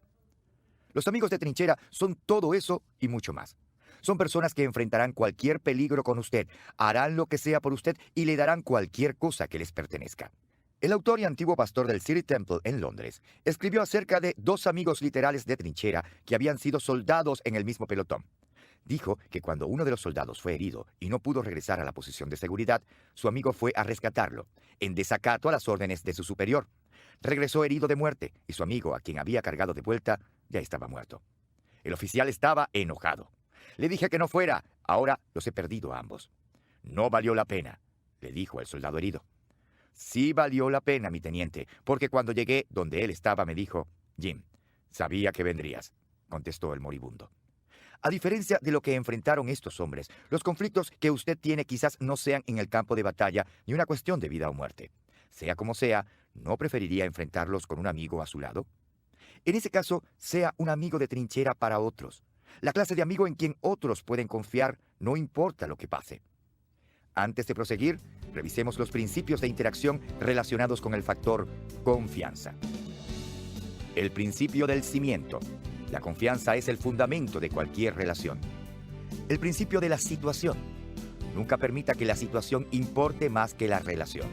Los amigos de trinchera son todo eso y mucho más. Son personas que enfrentarán cualquier peligro con usted, harán lo que sea por usted y le darán cualquier cosa que les pertenezca. El autor y antiguo pastor del City Temple en Londres escribió acerca de dos amigos literales de trinchera que habían sido soldados en el mismo pelotón. Dijo que cuando uno de los soldados fue herido y no pudo regresar a la posición de seguridad, su amigo fue a rescatarlo, en desacato a las órdenes de su superior. Regresó herido de muerte y su amigo, a quien había cargado de vuelta, ya estaba muerto. El oficial estaba enojado. «Le dije que no fuera, ahora los he perdido a ambos». «No valió la pena», le dijo el soldado herido. «Sí valió la pena, mi teniente, porque cuando llegué donde él estaba me dijo, Jim, sabía que vendrías», contestó el moribundo. A diferencia de lo que enfrentaron estos hombres, los conflictos que usted tiene quizás no sean en el campo de batalla ni una cuestión de vida o muerte. Sea como sea, ¿no preferiría enfrentarlos con un amigo a su lado? En ese caso, sea un amigo de trinchera para otros. La clase de amigo en quien otros pueden confiar, no importa lo que pase. Antes de proseguir, revisemos los principios de interacción relacionados con el factor confianza. El principio del cimiento. La confianza es el fundamento de cualquier relación. El principio de la situación. Nunca permita que la situación importe más que la relación.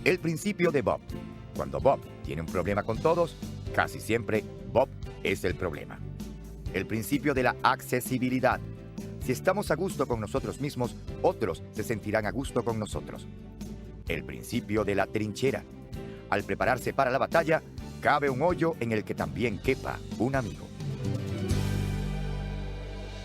El principio de Bob. Cuando Bob tiene un problema con todos, casi siempre Bob es el problema. El principio de la accesibilidad. Si estamos a gusto con nosotros mismos, otros se sentirán a gusto con nosotros. El principio de la trinchera. Al prepararse para la batalla, cabe un hoyo en el que también quepa un amigo.